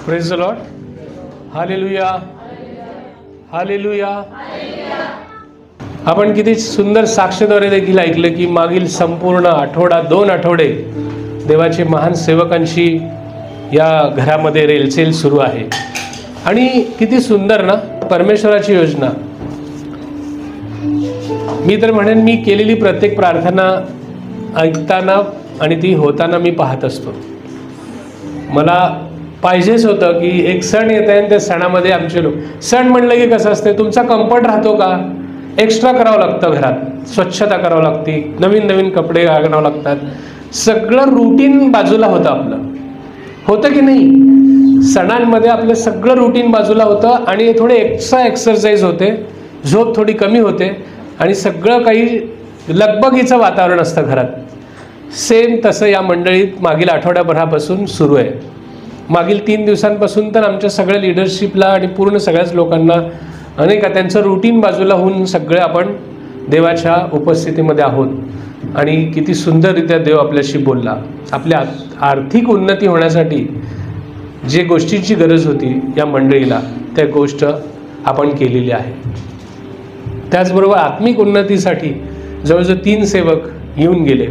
Praise the Lord. Hallelujah, hallelujah. आपण किती सुंदर साक्षीद्वारे देखील ऐकलं की मागील संपूर्ण आठवडा 2 आठवडे देवाचे महान सेवकांची या घरामध्ये रेलचेल सुरू आहे. आणि किती सुंदर ना परमेश्वराची योजना. मी तर म्हणेन मी केलेली प्रत्येक प्रार्थना ऐकताना आणि ती होताना मी पाहत असतो. मला पाहिजेच होतं की एक सण येत आहे आणि त्या सणामध्ये आमचे लोक, सण म्हणलं की कसं असते, तुमचा कम्फर्ट राहतो का? एक्स्ट्रा करावं लागतं, घरात स्वच्छता करावं लागते, नवीन नवीन कपडे घालावं लागतात, सगळं रुटीन बाजूला होतं. आपलं होतं की नाही? सणांमध्ये आपलं सगळं रुटीन बाजूला होतं आणि थोडे एक्स्ट्रा एक्सरसाइज होते, झोप थोडी कमी होते आणि सगळं काही लगबगीचं वातावरण असतं घरात. सेम तसं या मंडळीत मागील आठवड्याभरापासून सुरू आहे. मागील 3 दिवसांपासून तर आमच्या सगळ्या लिडरशिपला आणि पूर्ण सगळ्याच लोकांना अनेक त्यांचं रुटीन बाजूला होऊन सगळे आपण देवाच्या उपस्थितीमध्ये आहोत. आणि किती सुंदररित्या देव आपल्याशी बोलला. आपल्या आर्थिक उन्नती होण्यासाठी जे गोष्टीची गरज होती या मंडळीला, त्या गोष्ट आपण केलेली आहे. त्याचबरोबर आत्मिक उन्नतीसाठी जवळजवळ 3 सेवक येऊन गेले.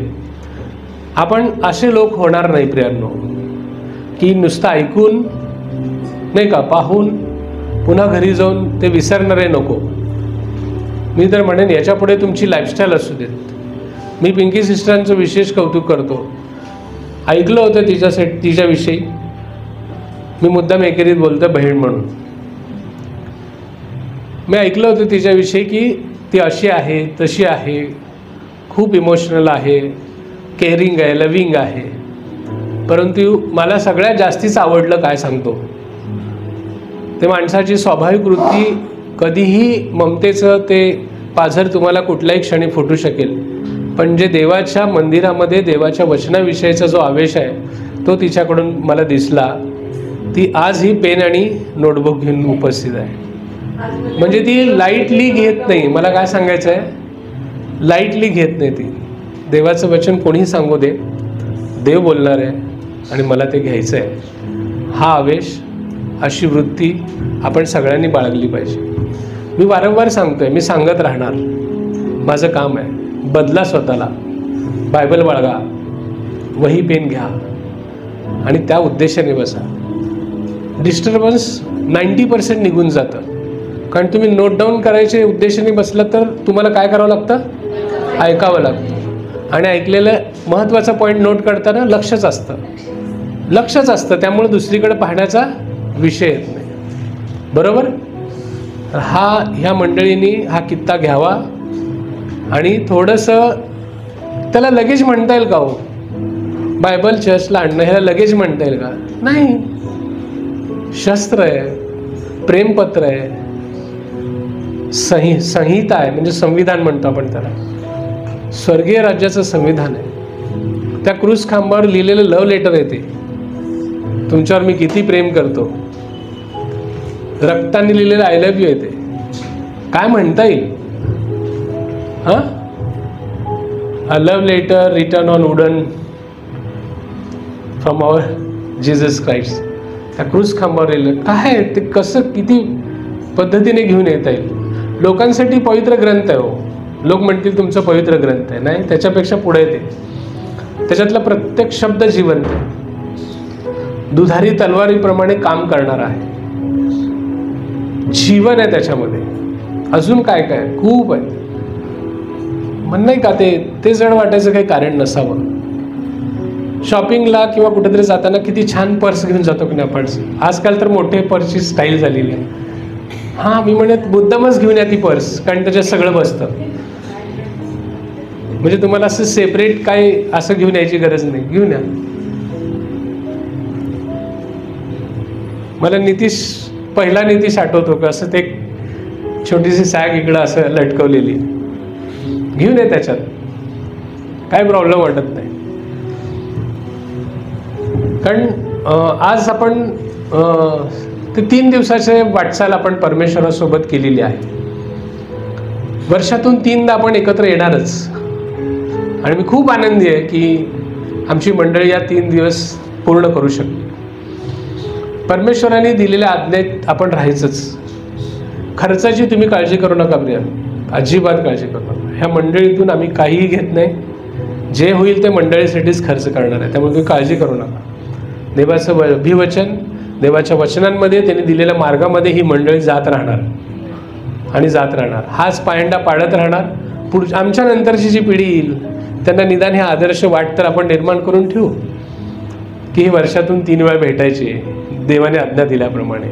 आपण असे लोक होणार नाही प्रियांनो की नुसतं ऐकून नाही का, पाहून पुन्हा घरी जाऊन ते विसरणारे नको. मी तर म्हणेन याच्यापुढे तुमची लाईफस्टाईल असू देत. मी पिंकी सिस्टरांचं विशेष कौतुक करतो. ऐकलं होतं तिच्याविषयी. मी मुद्दाम एकेरीत बोलतो बहीण म्हणून. मी ऐकलं होतं तिच्याविषयी की ती अशी आहे, तशी आहे, खूप इमोशनल आहे, केअरिंग आहे, लविंग आहे. परंतु मला सगळ्यात जास्तीच आवडलं काय सांगतो, ते माणसाची स्वाभाविक वृत्ती. कधीही ममतेचं ते पाझर तुम्हाला कुठल्याही क्षणी फुटू शकेल, पण जे देवाच्या मंदिरामध्ये देवाच्या वचनाविषयीचा जो आवेश आहे तो तिच्याकडून मला दिसला. ती आज ही पेन आणि नोटबुक घेऊन उपस्थित आहे. म्हणजे ती लाईटली घेत नाही. मला काय सांगायचं आहे, लाईटली घेत नाही ती. देवाचं वचन कोणीही सांगू दे, देव बोलणार आहे आणि मला ते घ्यायचं आहे. हा आवेश, अशी वृत्ती आपण सगळ्यांनी बाळगली पाहिजे. मी वारंवार सांगतोय, मी सांगत राहणार. माझं काम आहे, बदला स्वतःला, बायबल बाळगा, वही पेन घ्या आणि त्या उद्देशाने बसा. डिस्टर्बन्स 90% निघून जातं. कारण तुम्ही नोट डाऊन करायचे उद्देशाने बसलात तर तुम्हाला काय करावं लागतं? ऐकावं लागतं. आणि ऐकलेलं महत्त्वाचा पॉईंट नोट करताना लक्षच असतं. त्यामुळे दुसरीकडे पाहण्याचा विषय येत नाही. बरोबर? ह्या मंडळींनी हा कित्ता घ्यावा आणि थोडंसं त्याला लगेच म्हणता येईल का हो? बायबल चर्चला आणणं ह्याला लगेच म्हणता येईल का? नाही. शस्त्र आहे, प्रेमपत्र आहे, संहिता आहे, म्हणजे संविधान म्हणतो आपण त्याला. स्वर्गीय राज्याचं संविधान आहे. त्या क्रूस खांबावर लिहिलेलं लव्ह लेटर आहे ते. तुमच्यावर मी किती प्रेम करतो, रक्ताने लिहिलेलं आय लव्ह यू आहे ते. काय म्हणता येईल? A love letter return on wooden from our Jesus Christ. त्या क्रूस खांबावर लिहिलं काय ते, कसं किती पद्धतीने घेऊन येता येईल. लोकांसाठी पवित्र ग्रंथ आहे हो. लोक म्हणतील तुमचं पवित्र ग्रंथ आहे. नाही, त्याच्यापेक्षा पुढे येते. त्याच्यातला प्रत्येक शब्द जिवंत आहे, दुधारी तलवारीप्रमाणे काम करणार आहे. जीवन आहे त्याच्यामध्ये. अजून काय काय खूप आहे. म्हण नाही का ते जड वाटायचं काही कारण नसावं. शॉपिंगला किंवा कुठेतरी जाताना किती छान पर्स घेऊन जातो की नाही आपण. आजकाल तर मोठे पर्सची स्टाईल झालेली आहे. हां, मी म्हणत मुद्दामच घेऊन या ती पर्स, कारण त्याच्यात सगळं बसतं. म्हणजे तुम्हाला असं सेपरेट काय असं घेऊन यायची गरज नाही. घेऊन या. मला पहिला नितीश आठवतो का, असं ते छोटीशी सॅग इकडं असं लटकवलेली. घेऊन ये, त्याच्यात काय प्रॉब्लेम वाटत नाही. कारण आज आपण ते 3 दिवसाचे वाटचाल आपण परमेश्वरासोबत केलेली आहे. वर्षातून 3दा आपण एकत्र येणारच. आणि मी खूप आनंदी आहे की आमची मंडळी या 3 दिवस पूर्ण करू शकते. परमेश्वराने दिलेल्या आज्ञेत आपण राहायचंच. खर्चाची तुम्ही काळजी करू नका प्रिया, अजिबात काळजी करू नका. ह्या मंडळीतून आम्ही काहीही घेत नाही, जे होईल ते मंडळीसाठीच खर्च करणार आहे, त्यामुळे तुम्ही काळजी करू नका. देवाचं अभिवचन, देवाच्या वचनांमध्ये त्यांनी दिलेल्या मार्गामध्ये ही मंडळी जात राहणार आणि जात राहणार. हाच पायंडा पाडत राहणार. आमच्या नंतरची जी पिढी येईल त्यांना निदान हे आदर्श वाट तर आपण निर्माण करून ठेवू की ही वर्षातून 3 वेळा भेटायची देवाने आज्ञा दिल्याप्रमाणे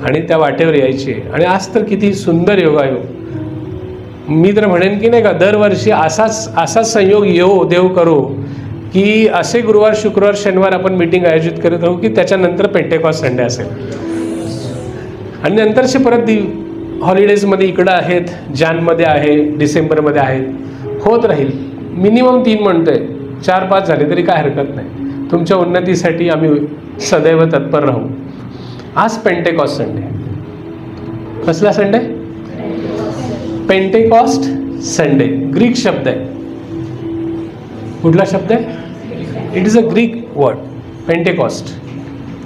आणि त्या वाटेवर यायचे. आणि आज तर किती सुंदर योगायोग. मी तर म्हणेन की नाही का, दरवर्षी असाच संयोग येवो देव करो की असे गुरुवार, शुक्रवार, शनिवार आपण मीटिंग आयोजित करत राहू की त्याच्यानंतर पेंटेकॉस्ट संडे असेल आणि नंतरचे परत हॉलिडेजमध्ये इकडं आहेत, जानमध्ये आहे, डिसेंबरमध्ये आहेत, होत राहील. मिनिमम 3 म्हणतोय, 4-5 झाले तरी काय हरकत नाही. तुमच्या उन्नतीसाठी आम्ही सदैव तत्पर राहू. आज पेंटेकॉस्ट संडे. कसला संडे? Pentecost Sunday. ग्रीक शब्द आहे. कुठला शब्द आहे? It is a Greek word, Pentecost.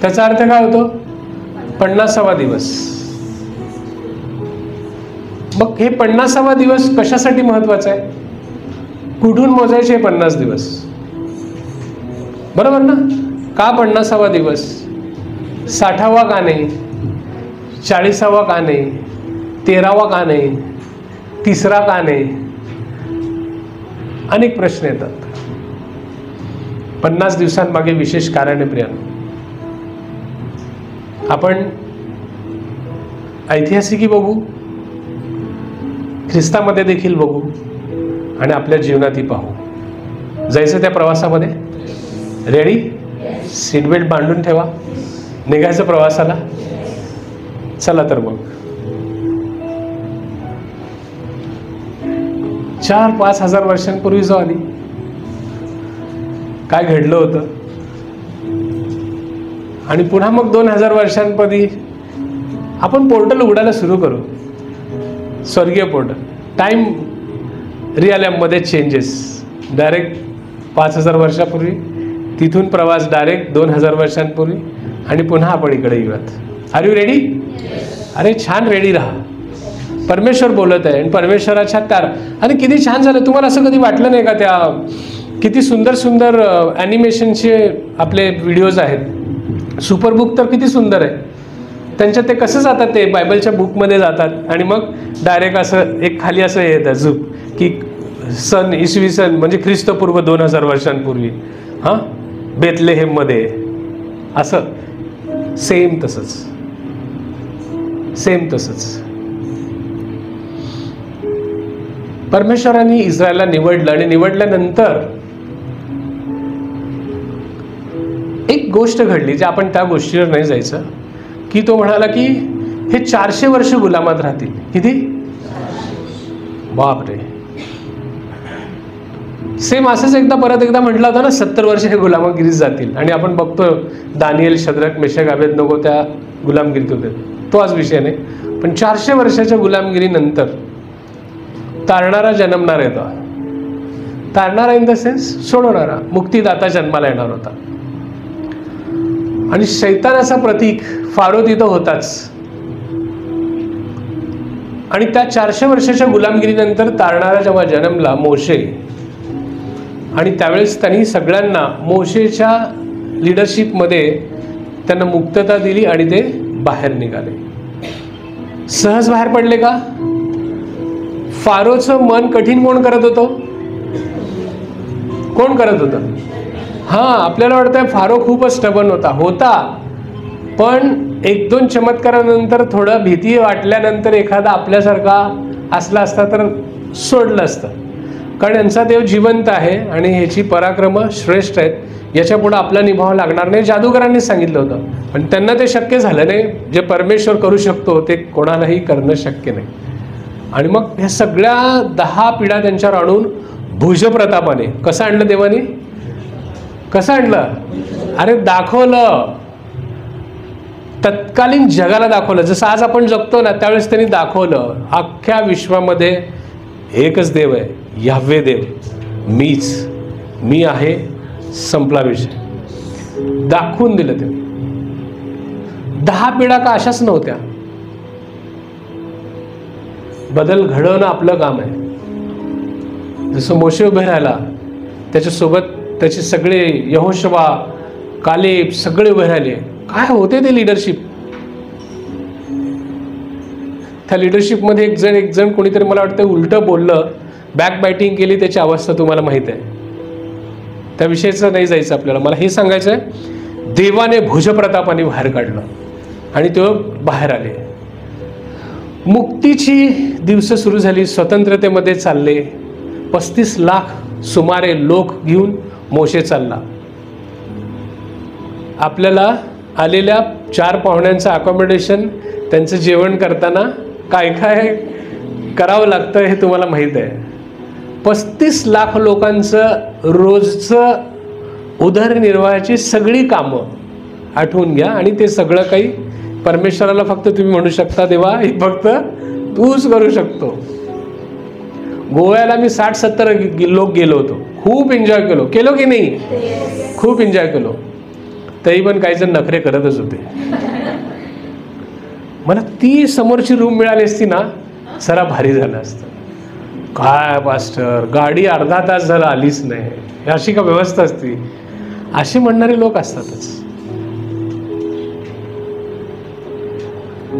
त्याचा अर्थ काय होतो? 50वा दिवस. मग हे 50वा दिवस कशासाठी महत्वाचा आहे? कुठून मोजायचे 50 दिवस? बरोबर ना? का 50वा दिवस? 60वा का नाही? 40वा का नाही? 13वा का नाही? 3रा का नाही? अनेक प्रश्न येतात. 50 दिवसांमागे विशेष कारण आहे प्रिया. आपण ऐतिहासिकही बघू, ख्रिस्तामध्ये देखील बघू आणि आपल्या जीवनातही पाहू. जायचं त्या प्रवासामध्ये? रेडी? सीट बेल्ट बांधून ठेवा. निघायचं प्रवासाला? चला तर मग. 4-5 हजार वर्षांपूर्वी जो आली, काय घडलं होतं आणि पुन्हा मग 2000 वर्षांपूर्वी आपण पोर्टल उघडायला सुरू करू. स्वर्गीय पोर्टल. टाइम रिअलमध्ये चेंजेस. डायरेक्ट 5000 वर्षापूर्वी, तिथून प्रवास डायरेक्ट 2000 वर्षांपूर्वी आणि पुन्हा आपण इकडे येऊयात. R you ready? अरे छान रेडी राहा. परमेश्वर बोलत आहे आणि परमेश्वराच्या आणि किती छान झालं. तुम्हाला असं कधी वाटलं नाही का? त्या किती सुंदर सुंदर ॲनिमेशनचे आपले व्हिडिओज आहेत. सुपरबुक तर किती सुंदर आहे. त्यांच्यात ते कसं जातात, ते बायबलच्या बुकमध्ये जातात आणि मग डायरेक्ट असं एक खाली असं येतं झुक की सन इसवी सन म्हणजे ख्रिस्तपूर्व 2000 वर्षांपूर्वी हां बेथलेहेममध्ये. असं सेम तसंच. परमेश्वरांनी इस्रायलला निवडलं आणि निवडल्यानंतर एक गोष्ट घडली, जे आपण त्या गोष्टीवर नाही जायचं, की तो म्हणाला की हे 400 वर्ष गुलामात राहतील. किती? बापरे. सेम असंच परत एकदा म्हटलं होतं ना, 70 वर्ष हे गुलामगिरीत जातील. आणि आपण बघतो दानिएल, शद्रक, मेशक, अबेदनगो त्या गुलामगिरीत होते. तो आज विषय नाही. पण 400 वर्षाच्या गुलामगिरीनंतर तारणारा जन्मणार आहे. तारणारा इन द सेन्स सोडवणारा, मुक्तिदाता जन्माला येणार होता. आणि शैतानाचा प्रतीक फारो तिथं होताच. आणि त्या 400 वर्षाच्या गुलामगिरीनंतर तारणारा जेव्हा जन्मला, मोशे, आणि त्यावेळेस त्यांनी सगळ्यांना मोशेच्या लिडरशिपमध्ये त्यांना मुक्तता दिली आणि ते बाहेर निघाले. सहज बाहेर पडले का? फारोचं मन कठीण कोण करत होतं? कोण करत होतं? हां, आपल्याला वाटतंय फारो खूपच स्टबन होता. पण 1-2 चमत्कारानंतर, थोडं भीती वाटल्यानंतर एखादा आपल्यासारखा असला असता तर सोडलं असतं. कारण यांचा देव जिवंत आहे आणि ह्याची पराक्रम श्रेष्ठ आहेत. याच्या पुढे आपला निभाव लागणार नाही, जादूगारांनी सांगितलं होतं. पण त्यांना ते शक्य झालं नाही. जे परमेश्वर करू शकतो ते कोणालाही करणं शक्य नाही. आणि मग ह्या सगळ्या 10 पिढ्या त्यांच्यावर आणून भुजप्रतापाने कसं आणलं देवाने? कसं आणलं? अरे दाखवलं. तत्कालीन जगाला दाखवलं. जसं आज आपण जगतो ना, त्यावेळेस त्यांनी दाखवलं अख्ख्या विश्वामध्ये एकच देव आहे, याह्वे देव, मीच, मी आहे, संपला विषय. दाखवून दिलं त्यांनी. 10 पिढ्या का अशाच नव्हत्या. बदल घडवणं आपलं काम आहे. जसं मोशे उभे राहिला, त्याच्यासोबत त्याचे सगळे यहोशवा, कालेब सगळे उभे राहिले. काय होते ते लिडरशिप. त्या लिडरशिपमध्ये एक जण कोणीतरी मला वाटतं उलटं बोललं, बॅक बायटिंग केली, त्याची अवस्था तुम्हाला माहीत आहे. त्या विषयाचं नाही जायचं आपल्याला. मला हे सांगायचं आहे, देवाने भुजप्रतापाने बाहेर काढलं आणि तो बाहेर आले. मुक्तीची दिवस सुरू झाली, स्वतंत्रतेमध्ये चालले. 35 लाख सुमारे लोक घेऊन मोशे चालला. आपल्याला आलेल्या 4 पाहुण्यांचं अकॉमोडेशन, त्यांचं जेवण करताना काय काय करावं लागतं हे तुम्हाला माहीत आहे. 35 लाख लोकांचं रोजचं उदरनिर्वाहाची सगळी कामं आठवून घ्या आणि ते सगळं काही परमेश्वराला फक्त तुम्ही म्हणू शकता, देवा हे फक्त तूच करू शकतो. गोव्याला मी 60-70 लोक गेलो होतो. खूप एन्जॉय केलो की नाही? खूप एन्जॉय केलो. तरी पण काही जण नखरे करतच होते. मला ती समोरची रूम मिळाली असती ना, जरा भारी झालं असतं. काय पास्टर, गाडी अर्धा तास झाला आलीच नाही, अशी का व्यवस्था असती? असे म्हणणारे लोक असतातच.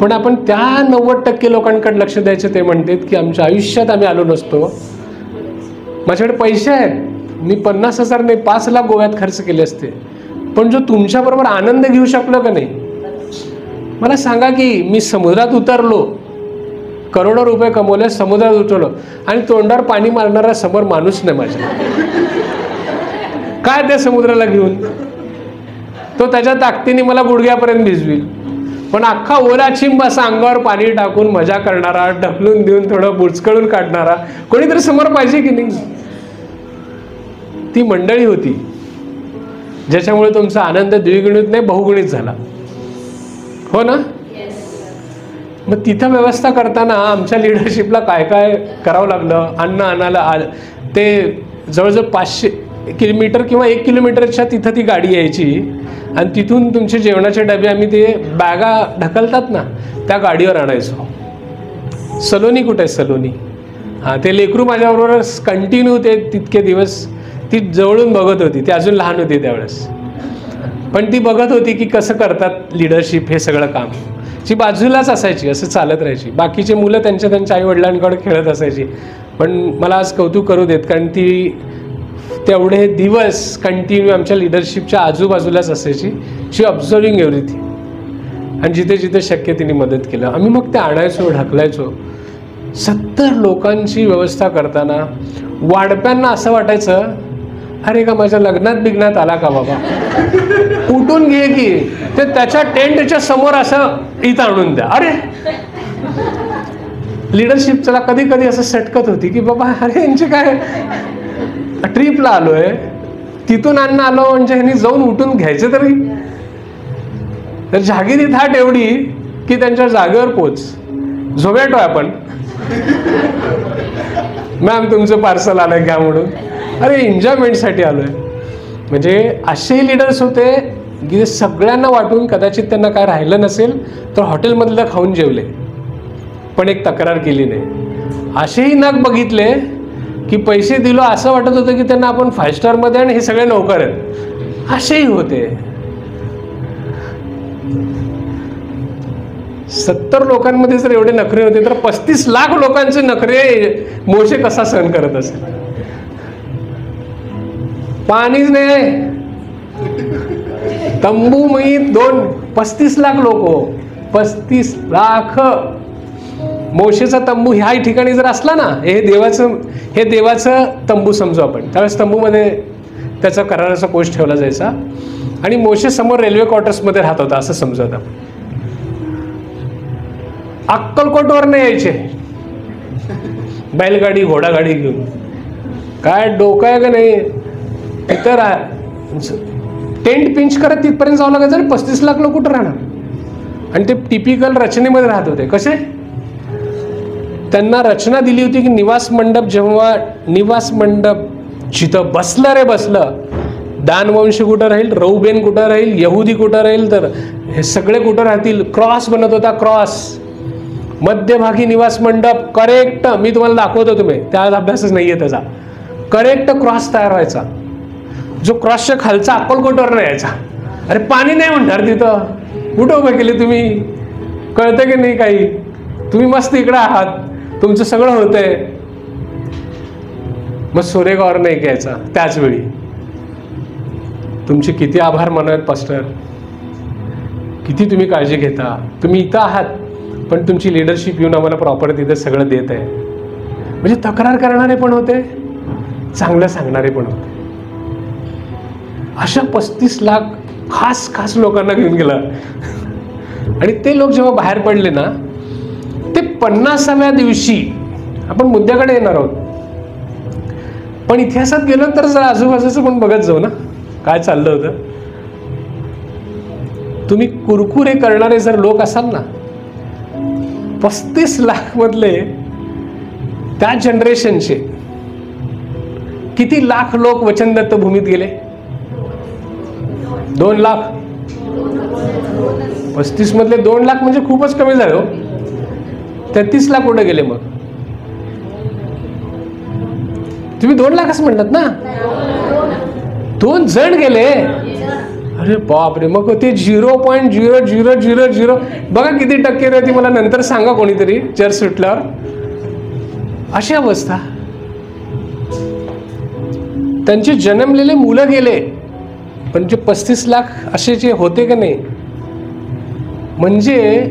पण आपण त्या 90% लोकांकडे लक्ष द्यायचं. ते म्हणतात की आमच्या आयुष्यात आम्ही आलो नसतो, माझ्याकडे पैसे आहेत, मी 50,000 नाही 5 लाख गोव्यात खर्च केले असते, पण जो तुमच्याबरोबर आनंद घेऊ शकलो का नाही? मला सांगा की मी समुद्रात उतरलो, करोडो रुपये कमवले, समुद्रात उतरलो आणि तोंडावर पाणी मारणारा समोर माणूस नाही माझ्या. काय त्या समुद्राला घेऊन? तो त्याच्या ताकदीने मला गुडघ्यापर्यंत भिजवील, पण अख्खा ओला चिंब असा अंगावर पाणी टाकून मजा करणारा, ढकलून देऊन थोडं बुचकळून काढणारा कोणीतरी समोर पाहिजे की नाही? ती मंडळी होती ज्याच्यामुळे तुमचा आनंद द्विगुणित नाही बहुगुणित झाला. हो ना? मग तिथं व्यवस्था करताना आमच्या लिडरशिपला काय काय करावं लागलं. अन्न आणायला ते जवळजवळ 500 किलोमीटर किंवा 1 किलोमीटरच्या तिथं ती गाडी यायची आणि तिथून तुमचे जेवणाचे डबे आम्ही ते बॅगा ढकलतात ना त्या गाडीवर आणायचो. सलोनी कुठे आहे? सलोनी, हां, ते लेकरू माझ्याबरोबर कंटिन्यू ते तितके दिवस ती जवळून बघत होती. ती अजून लहान होती त्यावेळेस, पण ती बघत होती की कसं करतात लिडरशिप हे सगळं काम. ती बाजूलाच असायची, असं चालत राहायची. बाकीचे मुलं त्यांच्या आईवडिलांकडे खेळत असायची. पण मला आज कौतुक करू देत, कारण ती तेवढे दिवस कंटिन्यू आमच्या लिडरशिपच्या आजूबाजूलाच असायची. शी ऑब्झर्विंग एव्हरीथिंग, आणि जिथे जिथे शक्य तिने मदत केलं. आम्ही मग ते आणायचो, ढकलायचो. 70 लोकांची व्यवस्था करताना वाढप्यांना असं वाटायचं, अरे का माझ्या लग्नात बिग्नात आला का बाबा, उठून घे की. ते त्याच्या टेंटच्या समोर असं इथं आणून द्या. अरे लिडरशिपला कधी कधी असं सटकत होती की बाबा अरे यांचे काय, ट्रिपला आलोय, तिथून अन्न आलो म्हणजे ह्यांनी जाऊन उठून घ्यायचं तरी. तर जहागिरी थाट एवढी की त्यांच्या जागेवर पोच. झोमॅटो आहे आपण, मॅम तुमचं पार्सल आलंय घ्या म्हणून. अरे एन्जॉयमेंटसाठी आलोय. म्हणजे असेही लीडर्स होते की सगळ्यांना वाटून, कदाचित त्यांना काय राहिलं नसेल तर हॉटेलमधलं खाऊन जेवले, पण एक तक्रार केली नाही. असेही नग बघितले की पैसे दिलो असं वाटत होतं की त्यांना आपण 5 स्टारमध्ये आणि हे सगळे नौकर आहेत. असेही होते. 70 लोकांमध्ये जर एवढे नखरे होते तर 35 लाख लोकांचे नखरे मोशे कसा सहन करत असेल? पाणीच नाही, तंबू मी 35 लाख लोक, 35 लाख. मोशेचा तंबू ह्या ठिकाणी जर असला ना, हे देवाचं तंबू समजू आपण. त्यावेळेस तंबूमध्ये त्याचा कराराचा कोष ठेवला जायचा आणि मोशे समोर रेल्वे क्वार्टर्समध्ये राहत होता असं समजत. अक्कलकोटवर नाही यायचे बैलगाडी घोडागाडी घेऊन. काय डोकं आहे का नाही? इतर टेंट पिंच करत तिथपर्यंत जावं लागायचं. आणि 35 लाख लोक कुठं राहणार? आणि ते टिपिकल रचनेमध्ये राहत होते. कसे? त्यांना रचना दिली होती की निवास मंडप, जेव्हा निवास मंडप जिथं बसलं रे बसलं, दानवंश कुठं राहील, रौबेन कुठं राहील, यहुदी कुठं राहील, तर हे सगळे कुठं राहतील. क्रॉस बनत होता, क्रॉस. मध्यभागी निवास मंडप, करेक्ट. मी तुम्हाला दाखवतो, तुम्ही त्या अभ्यासच नाहीये त्याचा. करेक्ट क्रॉस तयार व्हायचा, जो क्रॉसच्या खालचा अक्कलकोटवर नाही यायचा. अरे पाणी नाही म्हणणार तिथं, कुठं उभे केले तुम्ही, कळतं की नाही काही. तुम्ही मस्त इकडं आहात, तुमचं सगळं होतंय. मग सोरेगावर नाही घ्यायचा. त्याच वेळी तुमचे किती आभार मानावेत पास्टर, किती तुम्ही काळजी घेता. तुम्ही इथं आहात पण तुमची लिडरशिप येऊन आम्हाला प्रॉपर तिथे सगळं देत आहे. म्हणजे तक्रार करणारे पण होते, चांगलं सांगणारे पण होते. अशा 35 लाख खास खास लोकांना घेऊन गेला. आणि ते लोक जेव्हा बाहेर पडले ना, ते 50व्या दिवशी, आपण मुद्द्याकडे येणार आहोत, पण इतिहासात गेलो तर जरा आजूबाजूचं पण बघत जाऊ ना, काय चाललं होतं. तुम्ही कुरकुरे करणारे जर लोक असाल ना, 35 लाख मधले त्या जनरेशनचे किती लाख लोक वचनदत्त भूमीत गेले? 2 लाख. 35 मधले 2 लाख म्हणजे खूपच कमी झाले हो. 33 लाख कुठे गेले मग? तुम्ही 2 लाख असं म्हणतात ना, 2 जण गेले. अरे बापरे. मग ते 0.0000 बघा किती टक्के राहते, मला नंतर सांगा कोणीतरी चर्च सुटल्यावर. अशी अवस्था. त्यांचे जन्मलेले मुलं गेले, पण जे 35 लाख असे जे होते का नाही, म्हणजे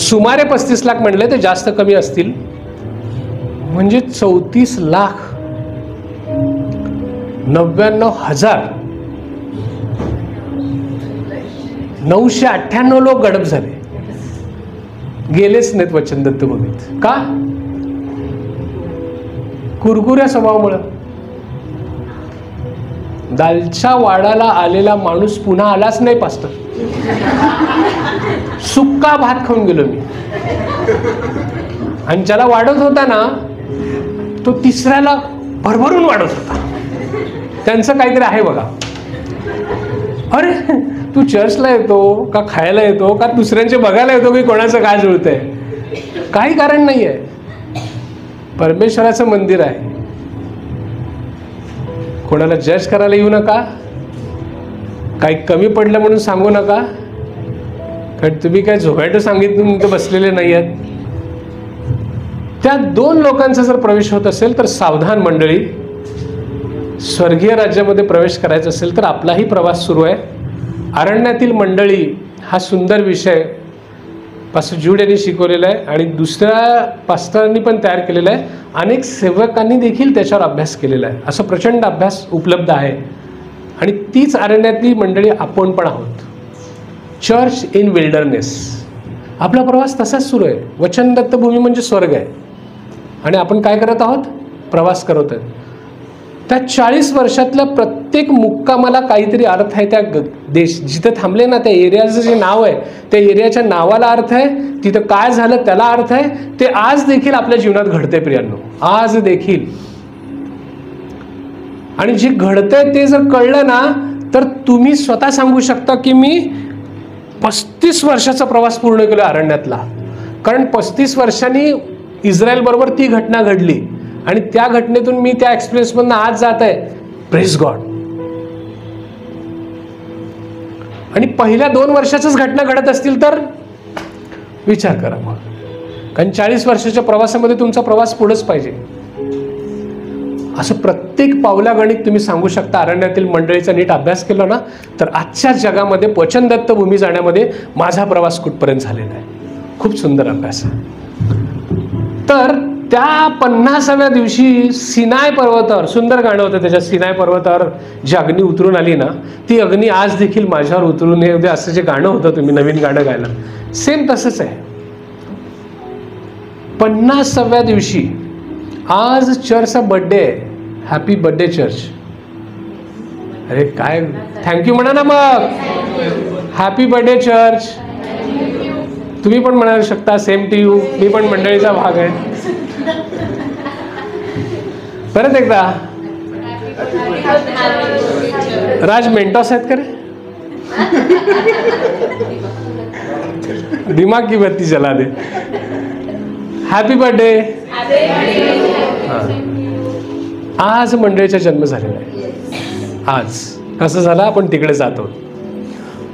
सुमारे 35 लाख म्हणले ते जास्त कमी असतील, म्हणजे 34,99,998 लोक गडप झाले, गेलेच नाहीत वचनदत्त भूमीत. का? कुरकुऱ्या स्वभावामुळं. दालच्या वाडाला आलेला माणूस पुन्हा आलाच नाही पास्टर. सुक्का भात खाऊन गेलो मी. आणि ज्याला वाढत होता ना, तो तिसऱ्याला भरभरून वाढत होता. त्यांचं काहीतरी आहे बघा. अरे तू चर्चला येतो का, खायला येतो का, दुसऱ्यांचे बघायला येतो की कोणाचं काय जुळतंय? काही कारण नाही आहे. परमेश्वराचं मंदिर आहे. कोणाला जज करायला येऊ नका, काही कमी पडलं म्हणून सांगू नका, कारण तुम्ही काय झोमॅटो सांगितलं तर बसलेले नाही आहेत. त्या 2 लोकांचा जर प्रवेश होत असेल तर सावधान मंडळी. स्वर्गीय राज्यामध्ये प्रवेश करायचा असेल तर आपलाही प्रवास सुरू आहे. अरण्यातील मंडळी हा सुंदर विषय पास्टर ज्यूड यांनी शिकवलेला आहे आणि दुसऱ्या पास्टरांनी पण तयार केलेला आहे. अनेक सेवकांनी देखील त्याच्यावर अभ्यास केलेला आहे. असं प्रचंड अभ्यास उपलब्ध आहे. आणि तीच अरण्यातली मंडळी आपण पण आहोत. Church in wilderness. आपला प्रवास तसाच सुरू आहे. वचनदत्त भूमी म्हणजे स्वर्ग आहे आणि आपण काय करत आहोत? प्रवास करत आहोत. त्या 40 वर्षातल्या प्रत्येक मुक्कामाला काहीतरी अर्थ आहे. त्या देश जिथं थांबले ना, त्या एरियाचं जे नाव आहे, त्या एरियाच्या नावाला अर्थ आहे. तिथं काय झालं त्याला अर्थ आहे. ते आज देखील आपल्या जीवनात घडते प्रियांनो, आज देखील. आणि जे घडतंय ते जर कळलं ना, तर तुम्ही स्वतः सांगू शकता की मी 35 वर्षाचा प्रवास पूर्ण केला अरण्यातला. कारण 35 वर्षांनी इस्रायल बरोबर ती घटना घडली आणि त्या घटनेतून मी त्या एक्सपिरियन्समधून आज जात आहे. Praise God. आणि पहिल्या 2 वर्षाच्याच घटना घडत असतील तर विचार करा मग. कारण 40 वर्षाच्या प्रवासामध्ये तुमचा प्रवास पुढेच पाहिजे. असं प्रत्येक पावलागणिक तुम्ही सांगू शकता. अरण्यातील मंडळीचा नीट अभ्यास केला ना, तर आजच्या जगामध्ये वचनदत्त भूमी जाण्यामध्ये माझा प्रवास कुठपर्यंत झालेला आहे. खूप सुंदर अभ्यास आहे. तर त्या 50व्या दिवशी सिनाय पर्वतावर, सुंदर गाणं होतं त्याच्या, सिनाय पर्वतावर जी अग्नी उतरून आली ना, ती अग्नी आज देखील माझ्यावर उतरून येऊ दे, असं जे गाणं होतं तुम्ही नवीन गाणं गायला, सेम तसंच आहे. 50व्या दिवशी आज चर्चचा बर्थडे आहे. Happy birthday church. अरे काय थँक्यू म्हणा ना मग. Happy birthday church. तुम्ही पण म्हणायला शकता सेम टू यू. मी पण मंडळीचा भाग आहे. परत एकदा राज मेंटॉस आहेत का रे? दिमाग की बत्ती जला दे. Happy birthday. आज मंडळीचा जन्म झालेला आहे. आज कसं झालं, आपण तिकडे जातो.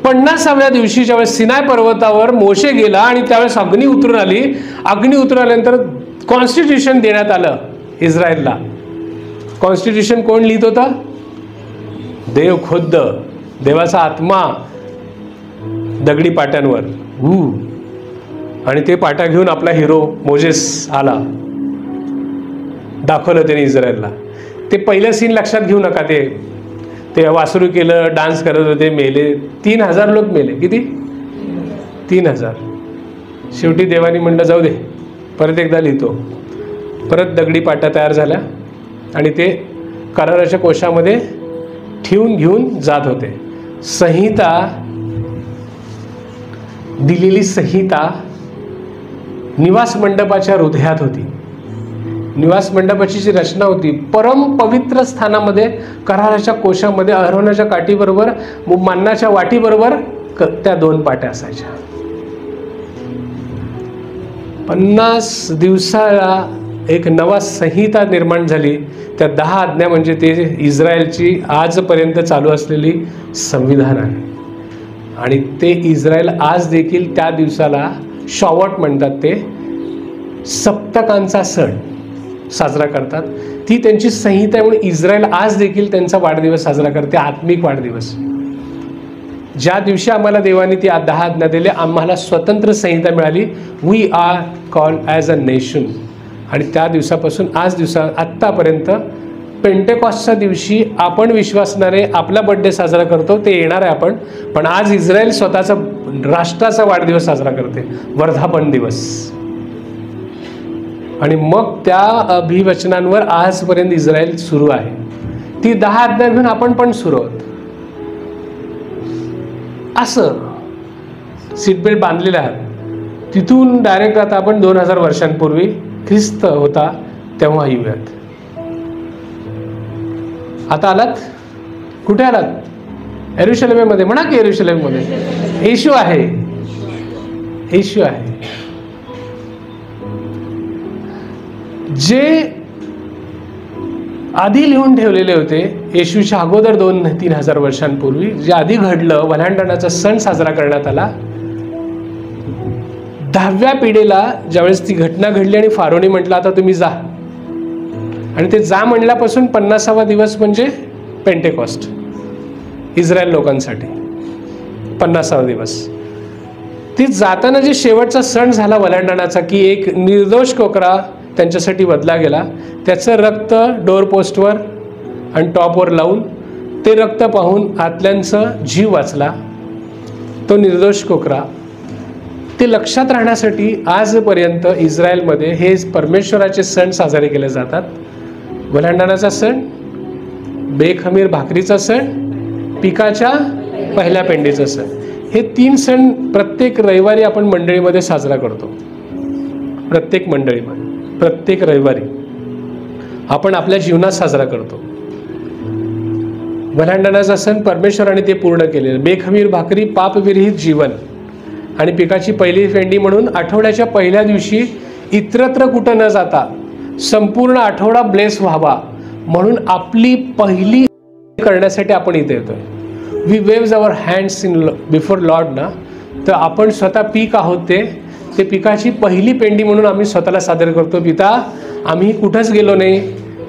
50व्या दिवशी ज्यावेळेस सिनाय पर्वतावर मोशे गेला आणि त्यावेळेस अग्नी उतरून आली. अग्नी उतरून आल्यानंतर कॉन्स्टिट्यूशन देण्यात आलं इस्रायलला. कॉन्स्टिट्यूशन कोण लिहित होता? देव खुद्द, देवाचा आत्मा दगडी पाट्यांवर. आणि ते पाट्या घेऊन आपला हिरो मोजेस आला. दाखवलं त्याने इस्रायलला. ते पहिलं सीन लक्षात घेऊ नका. ते वासरू केलं, डान्स करत होते, मेले. 3000 लोक मेले. किती? 3000. शेवटी देवानी म्हणलं जाऊ दे, परत एकदा लिहितो. परत दगडी पाट्या तयार झाल्या आणि ते कराराच्या कोशामध्ये ठेवून घेऊन जात होते. संहिता, दिलेली संहिता निवास मंडपाच्या हृदयात होती. निवास मंडपाची जी रचना होती, परम पवित्र स्थानामध्ये कराराच्या कोशामध्ये अहरोनाच्या काठीबरोबर, मान्नाच्या वाटीबरोबर त्या 2 पाट्या असायच्या. 50 दिवसाला एक नवा संहिता निर्माण झाली. त्या 10 आज्ञा म्हणजे ते इस्रायलची आजपर्यंत चालू असलेली संविधान आहे. आणि ते इस्रायल आज देखील त्या दिवसाला शॉवट म्हणतात, ते सप्तकांचा सण साजरा करतात. ती त्यांची संहिता आहे म्हणून इस्रायल आज देखील त्यांचा वाढदिवस साजरा करते, आत्मिक वाढदिवस. ज्या दिवशी आम्हाला देवाने ती 10 आज्ञा दिल्या, आम्हाला स्वतंत्र संहिता मिळाली. We are called as a nation. आणि त्या दिवसापासून आज आत्तापर्यंत पेंटेकॉस्टच्या दिवशी आपण विश्वासणारे आपला बर्थडे साजरा करतो, ते येणार आहे आपण. पण आज इस्रायल स्वतःचा राष्ट्राचा वाढदिवस साजरा करते, वर्धापन दिवस. आणि मग त्या अभिवचनांवर आजपर्यंत इस्रायल सुरू आहे. ती 10 आज्ञा घेऊन आपण पण सुरू आहोत. असं सीट बेल्ट बांधलेले आहात. तिथून डायरेक्ट आता आपण 2000 वर्षांपूर्वी ख्रिस्त होता तेव्हा येऊयात. आता आलात? कुठे आलात? येरुशलेममध्ये. म्हणा की येरुशलेममध्ये येशू आहे. येशू आहे. जे आधी लिहून ठेवलेले होते येशूच्या अगोदर 2-3000 वर्षांपूर्वी, जे आधी घडलं, वल्हांडणाचा सण साजरा करण्यात आला. 10व्या पिढीला ज्यावेळेस ती घटना घडली आणि फारोनी म्हटलं आता तुम्ही जा, आणि ते जा म्हणल्यापासून 50वा दिवस म्हणजे पेंटेकॉस्ट इस्रायल लोकांसाठी. 50वा दिवस. ती जाताना जे शेवटचा सण झाला वल्हांडणाचा, की एक निर्दोष कोकरा त्यांच्यासाठी वधला गेला. त्याचं रक्त डोअरपोस्टवर आणि टॉपवर लावून ते रक्त पाहून आतल्यांचं जीव वाचला. तो निर्दोष कोकरा. ते लक्षात राहण्यासाठी आजपर्यंत इस्रायलमध्ये हे परमेश्वराचे सण साजरे केले जातात. वल्हांडणाचा सण, बेखमीर भाकरीचा सण, पिकाच्या पहिल्या पेंडीचा सण. हे 3 सण प्रत्येक रविवारी आपण मंडळीमध्ये साजरा करतो. प्रत्येक मंडळीमध्ये प्रत्येक रविवारी आपण आपल्या जीवनात साजरा करतो. वल्हांडणाचा सण परमेश्वराने ते पूर्ण केलेलं. बेखमीर भाकरी पापविरहित जीवन, आणि पिकाची पहिली पेंडी म्हणून आठवड्याच्या पहिल्या दिवशी इतरत्र कुठं न जाता संपूर्ण आठवडा ब्लेस व्हावा म्हणून आपली पहिली करण्यासाठी आपण इथे येतोय. We waves our hands in before lord ना. तर आपण स्वतः पीक आहोत, ते पिकाची पहिली पेंडी म्हणून आम्ही स्वतःला सादर करतो. पिता, आम्ही कुठंच गेलो नाही.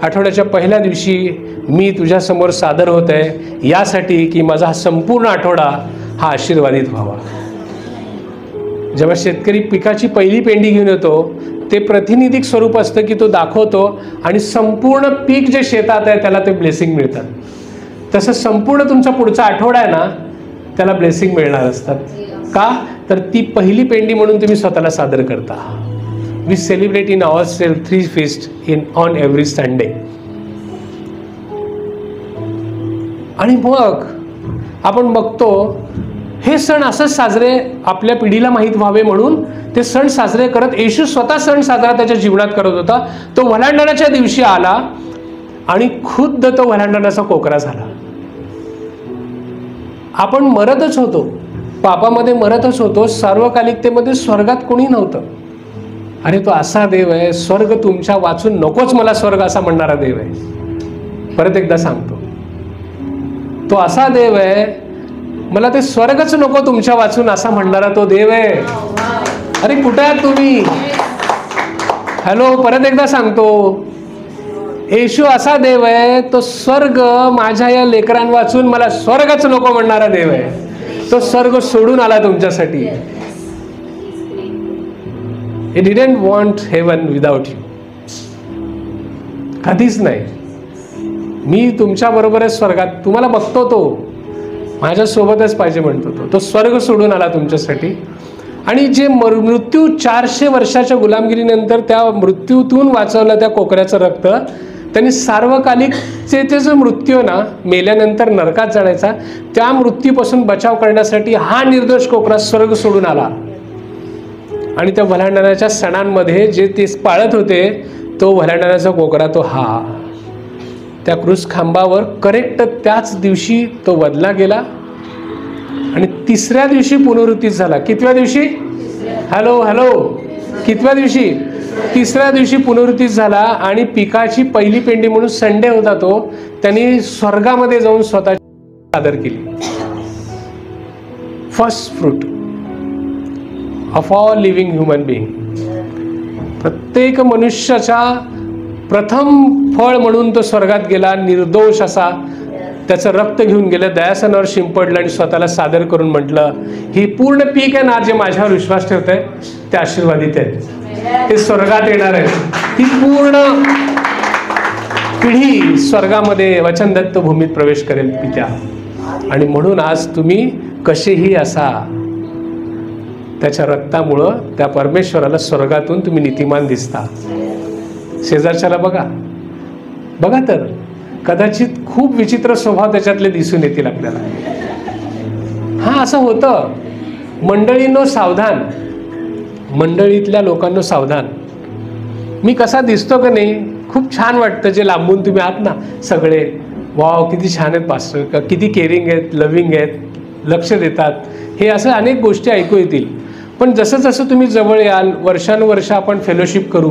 आठवड्याच्या पहिल्या दिवशी मी तुझ्यासमोर सादर होत आहे यासाठी की माझा हा संपूर्ण आठवडा हा आशीर्वादित व्हावा. जेव्हा शेतकरी पिकाची पहिली पेंडी घेऊन येतो, ते प्रातिनिधिक स्वरूप असतं की तो दाखवतो आणि संपूर्ण पीक जे शेतात आहे त्याला ते ब्लेसिंग मिळतात. तसं संपूर्ण तुमचा पुढचा आठवडा आहे ना, त्याला ब्लेसिंग मिळणार असतात. का? तर ती पहिली पेंडी म्हणून तुम्ही स्वतःला सादर करता. We celebrate in our self 3 feasts on every Sunday. आणि मग आपण बघतो हे सण असंच साजरे आपल्या पिढीला माहीत व्हावे म्हणून ते सण साजरे करत येशू स्वतः सण साजरा त्याच्या जीवनात करत होता. तो वल्हांडणाच्या दिवशी आला आणि खुद्द तो वलांडण्याचा कोकरा झाला. आपण मरतच होतो, पापामध्ये मरतच होतो, सार्वकालिकतेमध्ये स्वर्गात कोणी नव्हतं. अरे तो असा देव आहे, स्वर्ग तुमच्या वाचून नकोच मला स्वर्ग असा म्हणणारा देव आहे. परत एकदा सांगतो, तो असा देव आहे, मला ते स्वर्गच नको तुमच्या वाचून असा म्हणणारा तो देव आहे. अरे कुठे आहात तुम्ही? हॅलो, परत एकदा सांगतो, येशू असा देव आहे, तो स्वर्ग माझ्या या लेकरां वाचून मला स्वर्गच नको म्हणणारा देव आहे. तो स्वर्ग सोडून आला तुमच्यासाठी. He didn't want heaven without you. कधीच नाही. मी तुमच्या बरोबर आहे स्वर्गात, तुम्हाला बघतो, तो माझ्या सोबतच पाहिजे म्हणतो. तो स्वर्ग सोडून आला तुमच्यासाठी. आणि जे मृत्यू 400 वर्षाच्या गुलामगिरीनंतर त्या मृत्यूतून वाचवलं त्या कोकऱ्याचं रक्त, त्यांनी सार्वकालिकचे जो मृत्यू ना, मेल्यानंतर नरकात जाण्याचा, त्या मृत्यूपासून बचाव करण्यासाठी हा निर्दोष कोकरा स्वर्ग सोडून आला. आणि त्या वलांडण्याच्या सणांमध्ये जे ते पाळत होते, तो वलांडण्याचा कोकरा तो हा त्या क्रूस खांबावर करेक्ट त्याच दिवशी तो वधला गेला आणि तिसऱ्या दिवशी पुनरुत्थित झाला. कितव्या दिवशी? हॅलो हॅलो, कितव्या दिवशी? तिसऱ्या दिवशी पुनरुत्थित झाला. आणि पिकाची पहिली पेंडी म्हणून संडे होता तो, त्यांनी स्वर्गामध्ये जाऊन स्वतःची सादर केली. First fruit of all living human being. प्रत्येक मनुष्याचा प्रथम फळ म्हणून तो स्वर्गात गेला, निर्दोष असा. त्याचं रक्त घेऊन गेलं, दयासनावर शिंपडलं आणि स्वतःला सादर करून म्हटलं, ही पूर्ण पीक आहे ना, जे माझ्यावर विश्वास ठेवत आहे ते आशीर्वादित आहेत, ते स्वर्गात येणार आहेत. ही पूर्ण पिढी स्वर्गामध्ये वचनदत्त भूमीत प्रवेश करेल पित्या. आणि म्हणून आज तुम्ही कसेही असा, त्याच्या रक्तामुळं त्या परमेश्वराला स्वर्गातून तुम्ही नीतिमान दिसता. शेजारच्याला बघा बघा, तर कदाचित खूप विचित्र स्वभाव त्याच्यातले दिसून येतील आपल्याला. हा असं होतं. मंडळींनो सावधान, मंडळीतल्या लोकांनो सावधान. मी कसा दिसतो का नाही? खूप छान वाटतं जे लांबून तुम्ही आहात ना सगळे, वाव किती छान आहेत पास्टर, किती केअरिंग आहेत, लव्हिंग आहेत, लक्ष देतात, हे असं अनेक गोष्टी ऐकू येतील. पण जसं जसं तुम्ही जवळ याल, वर्षानुवर्ष आपण फेलोशिप करू,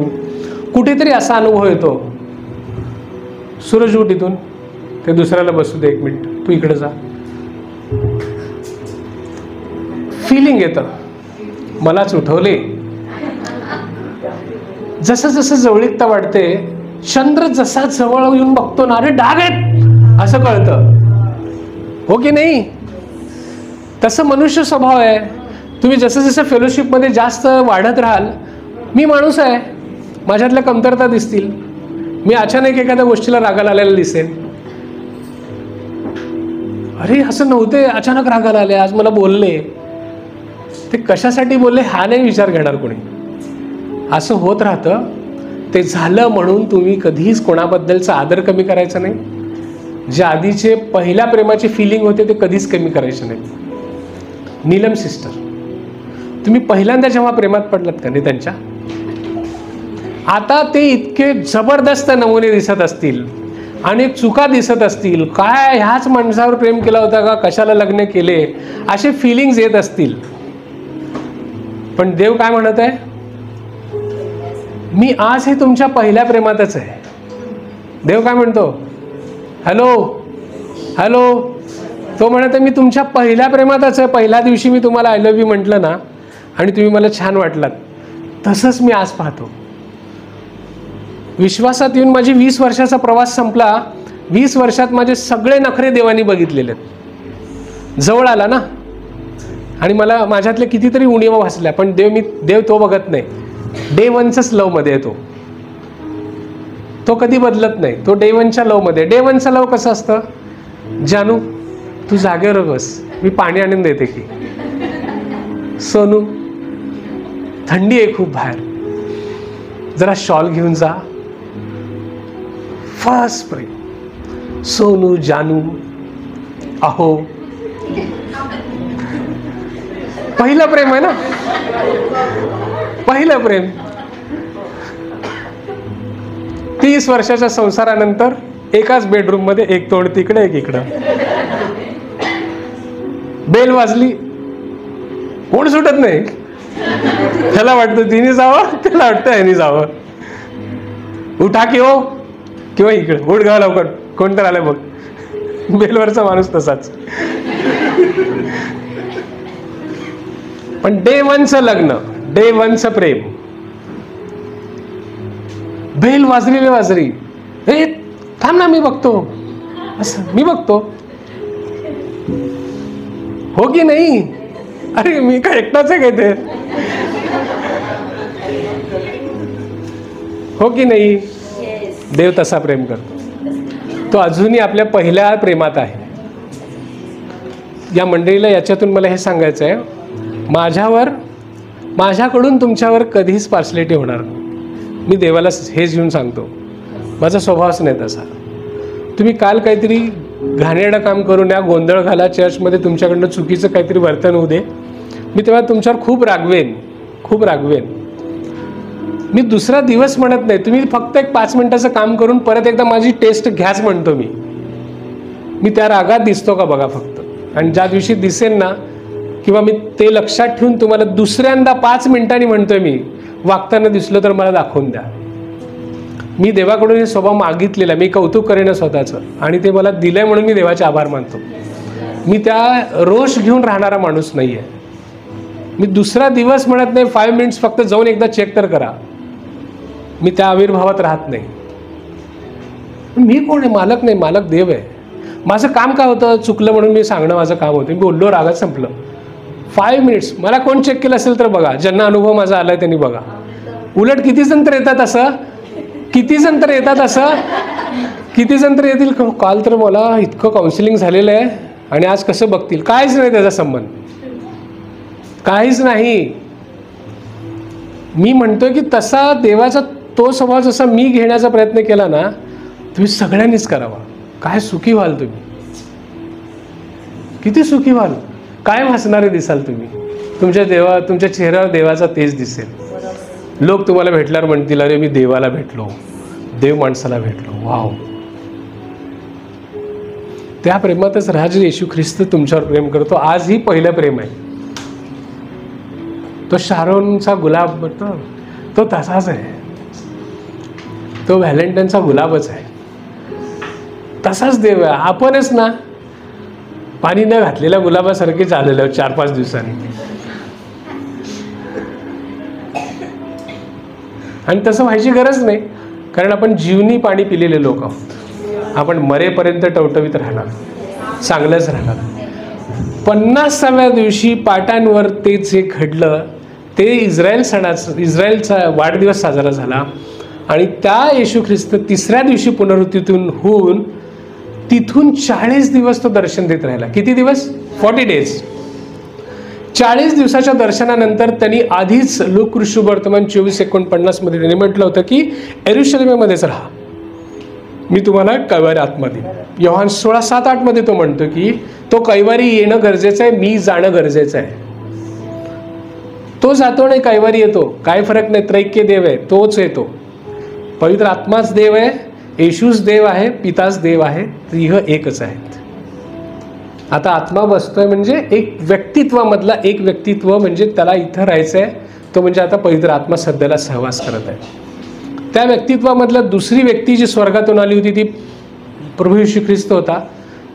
कुठेतरी असा अनुभव येतो, सूरज उठ इथून, ते दुसऱ्याला बसू दे, एक मिनिट तू इकडे जा. फिलिंग येतं, मलाच उठवले. जसं जसं जवळीकता वाढते, चंद्र जसा जवळ येऊन बघतो ना, अरे डाग आहेत असं कळतं, हो की नाही? तसं मनुष्य स्वभाव आहे. तुम्ही जसं जसं फेलोशिपमध्ये जास्त वाढत राहाल, मी माणूस आहे, माझ्यातल्या कमतरता दिसतील, मी अचानक एखाद्या गोष्टीला रागाला आलेला दिसेल. अरे असं नव्हते, अचानक रागाला आले, आज मला बोलले, ते कशासाठी बोलले हा नाही विचार घेणार कोणी. असं होत राहतं. ते झालं म्हणून तुम्ही कधीच कोणाबद्दलचा आदर कमी करायचा नाही. जे आधीचे पहिल्या प्रेमाची फिलिंग होते ते कधीच कमी करायचे नाही. नीलम सिस्टर, तुम्ही पहिल्यांदा जेव्हा प्रेमात पडलात का नाही त्यांच्या, आता ते इतके जबरदस्त नमुने दिसत असतील, अनेक चुका दिसत असतील, काय ह्याच माणसावर प्रेम केला होता का, कशाला लग्न केले, असे फिलिंग्स येत असतील. पण देव काय म्हणत आहे? मी आज हे तुमच्या पहिल्या प्रेमातच आहे. देव काय म्हणतो? हॅलो हॅलो, तो म्हणत आहे मी तुमच्या पहिल्या प्रेमातच आहे. पहिल्या दिवशी मी तुम्हाला आय लव्ह यू म्हटलं ना आणि तुम्ही मला छान वाटलात, तसंच मी आज पाहतो. विश्वासात येऊन माझी 20 वर्षाचा प्रवास संपला. 20 वर्षात माझे सगळे नखरे देवानी बघितलेले आहेत. जवळ आला ना, आणि मला माझ्यातले कितीतरी उणीवा भासल्या, पण देव तो बघत नाही. डे वनच्याच लवमध्ये आहे तो कधी बदलत नाही. तो डे वनच्या लवमध्ये. डे वनचं लव कसं असतं? जानू तू जागेवर बस, मी पाणी आणून देते की. सोनू थंडी आहे खूप बाहेर, जरा शॉल घेऊन जा. फर्स्ट प्रेम, सोनू जानू, अहो पहिलं प्रेम आहे ना, पहिलं प्रेम. 30 वर्षाच्या संसारानंतर एकाच बेडरूममध्ये एक तोंड तिकडे एक इकडं. बेल वाजली, कोण सुटत नाही. त्याला वाटतं तिने जावं, त्याला वाटतं ह्यानी जावं. उठा की हो, किंवा इकडे उठ गा लवकर, कोण तर आलं बघ. बेलवरचा माणूस तसाच. पण डे 1चं लग्न, डे 1चं प्रेम. बेल वाजरी, हे थांब ना, मी बघतो, असं मी बघतो. हो की नाही? अरे मी काय एकटाच आहे काय ते? हो की नाही? देव तसा प्रेम करतो. तो अजूनही आपल्या पहिल्या प्रेमात आहे. या मंडळीला याच्यातून मला हे सांगायचं आहे, माझ्याकडून तुमच्यावर कधीच पार्सलिटी होणार नाही. मी देवाला हेच घेऊन सांगतो, माझा स्वभावच नाही तसा. तुम्ही काल काहीतरी घाणेरडं काम करून या, गोंधळ घाला, चर्चमध्ये तुमच्याकडनं चुकीचं काहीतरी वर्तन होऊ दे, मी तेव्हा तुमच्यावर खूप रागवेन. मी दुसरा दिवस म्हणत नाही, तुम्ही फक्त एक 5 मिनिटाचं काम करून परत एकदा माझी टेस्ट घ्याच म्हणतो मी त्या रागात दिसतो का बघा फक्त. आणि ज्या दिवशी दिसेल ना, किंवा मी ते लक्षात ठेवून तुम्हाला दुसऱ्यांदा 5 मिनिटांनी म्हणतोय, मी वागताना दिसलो तर मला दाखवून द्या. मी देवाकडून हे स्वभाव मागितलेला, मी कौतुक करेन स्वतःचं, आणि ते मला दिलंय म्हणून मी देवाचे आभार मानतो. मी त्या रोष घेऊन राहणारा माणूस नाही आहे. मी दुसरा दिवस म्हणत नाही, 5 मिनिट्स फक्त जाऊन एकदा चेक तर करा. मी त्या आविर्भावात राहत नाही. मी कोण आहे? मालक नाही, मालक देव आहे. माझं काम काय होतं, चुकलं म्हणून मी सांगणं माझं काम होतं. मी बोललो, रागात संपलं. 5 मिनिट्स मला कोण चेक केलं असेल तर बघा, ज्यांना अनुभव माझा आलाय त्यांनी बघा. उलट किती जण तर येतात असं, किती जण तर येतील. काल तर मला इतकं काउन्सिलिंग झालेलं आहे आणि आज कसं बघतील. काहीच नाही त्याचा संबंध, काहीच नाही. मी म्हणतोय की तसा देवाचा तो स्वभाव जसा मी घेण्याचा प्रयत्न केला ना, तुम्ही सगळ्यांनीच करावा. काय सुखी व्हाल तुम्ही, किती सुखी व्हाल. काय हसणारे दिसाल तुम्ही. तुमच्या चेहऱ्यावर देवाचा तेज दिसेल. लोक तुम्हाला भेटल्यावर म्हणतील, अरे मी देवाला भेटलो, देव माणसाला भेटलो. वाव. त्या प्रेमातच राज येशू ख्रिस्त तुमच्यावर प्रेम करतो. आजही पहिलं प्रेम आहे. तो शारोनचा गुलाब, तो तसाच आहे. तो व्हॅलेंटाईनचा गुलाबच आहे. तसाच देव आहे. आपणच ना पाणी न घातलेल्या गुलाबासारखे चाललेलं 4-5 दिवसांनी. आणि तसं व्हायची गरज नाही, कारण आपण जीवनी पाणी पिलेले लोक आहोत. आपण मरेपर्यंत टवटवीत राहणार, चांगलंच राहणार. 50व्या दिवशी पाटांवर ते जे घडलं ते इस्रायलचा वाढदिवस साजरा झाला. आणि त्या येशू ख्रिस्त 3ऱ्या दिवशी पुनरुत्थीतून होऊन तिथून 40 दिवस तो दर्शन देत राहिला. किती दिवस? 40 डेज. 40 दिवसाच्या दर्शनानंतर त्यांनी आधीच लूक ऋषुवर्तमान 24:49 मध्ये त्यांनी म्हटलं होतं की यरुशलेममध्येच राहा, मी तुम्हाला कैवारी आत्मा देईन. योहान 16:7-8 मध्ये तो म्हणतो की तो कैवारी येणं गरजेचं आहे, मी जाणं गरजेचं आहे. तो जातो नाही कैवारी येतो, काय फरक नाही. त्रैक्य देव आहे, तोच येतो. पवित्र आत्माच देव आहे, येशूच देव आहे, पिताच देव आहे, त्रिह एकच आहेत. आता आत्मा बसतोय म्हणजे एक व्यक्तित्वामधला एक व्यक्तित्व, म्हणजे त्याला इथं राहायचं आहे, तो म्हणजे आता पवित्र आत्मा सध्याला सहवास करत आहे. त्या व्यक्तित्वामधला दुसरी व्यक्ती जी स्वर्गातून आली होती ती प्रभू येशू ख्रिस्त होता.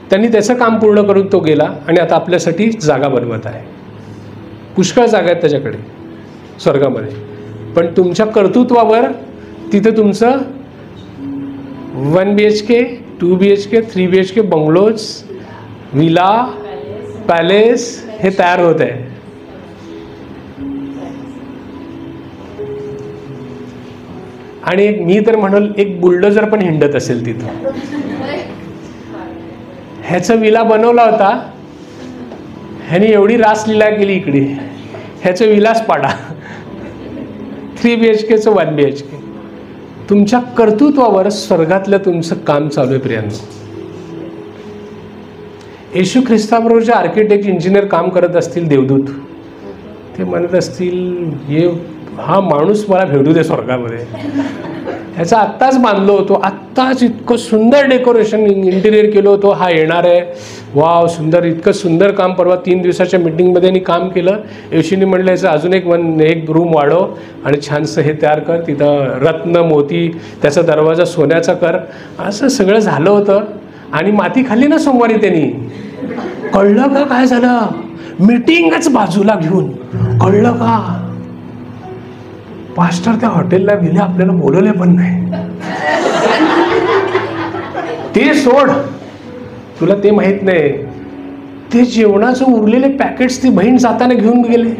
त्यांनी त्याचं काम पूर्ण करून तो गेला आणि आता आपल्यासाठी जागा बनवत आहे. पुष्कळ जागा आहेत त्याच्याकडे स्वर्गामध्ये. पण तुमच्या कर्तृत्वावर तिथे तुमचं 1 BHK, 2 BHK, 3 BHK bungalows, villa, palace हे तयार होत आहे. आणि मी तर म्हणल एक बुलडोजर पण हिंडत असेल तिथं. ह्याचा विला बनवला होता, ह्याने एवढी रासलीला केली इकडे, ह्याचं विलास पाडा. 3 BHKचं 1 BHK. तुमच्या कर्तृत्वावर स्वर्गातलं तुमचं काम चालू आहे प्रियांनो. येशू ख्रिस्ताबरोबर जे आर्किटेक्ट इंजिनियर काम करत असतील, देवदूत, ते म्हणत असतील, हा माणूस मला भेटू दे स्वर्गामध्ये. ह्याचा आत्ताच बांधलो होतो, आत्ताच इतकं सुंदर डेकोरेशन इंटिरियर केलं होतं, हा येणार आहे, वाव सुंदर, इतकं सुंदर काम. परवा 3 दिवसाच्या मीटिंगमध्ये मी काम केलं. येशीने म्हटलं याचं अजून एक रूम वाढव आणि छानसं हे तयार कर, तिथं रत्न मोती, त्याचा दरवाजा सोन्याचा कर. असं सगळं झालं होतं. आणि माती खाल्ली ना सोमवारी त्यांनी. कळलं का काय झालं? मीटिंगच बाजूला घेऊन कळलं का, पास्टर त्या हॉटेलला गेले, आपल्याला बोलवले पण नाही. ते सोड, तुला ते माहित नाही, ते जेवणाचं उरलेले पॅकेट्स ती बहीण जाताना घेऊन गेले.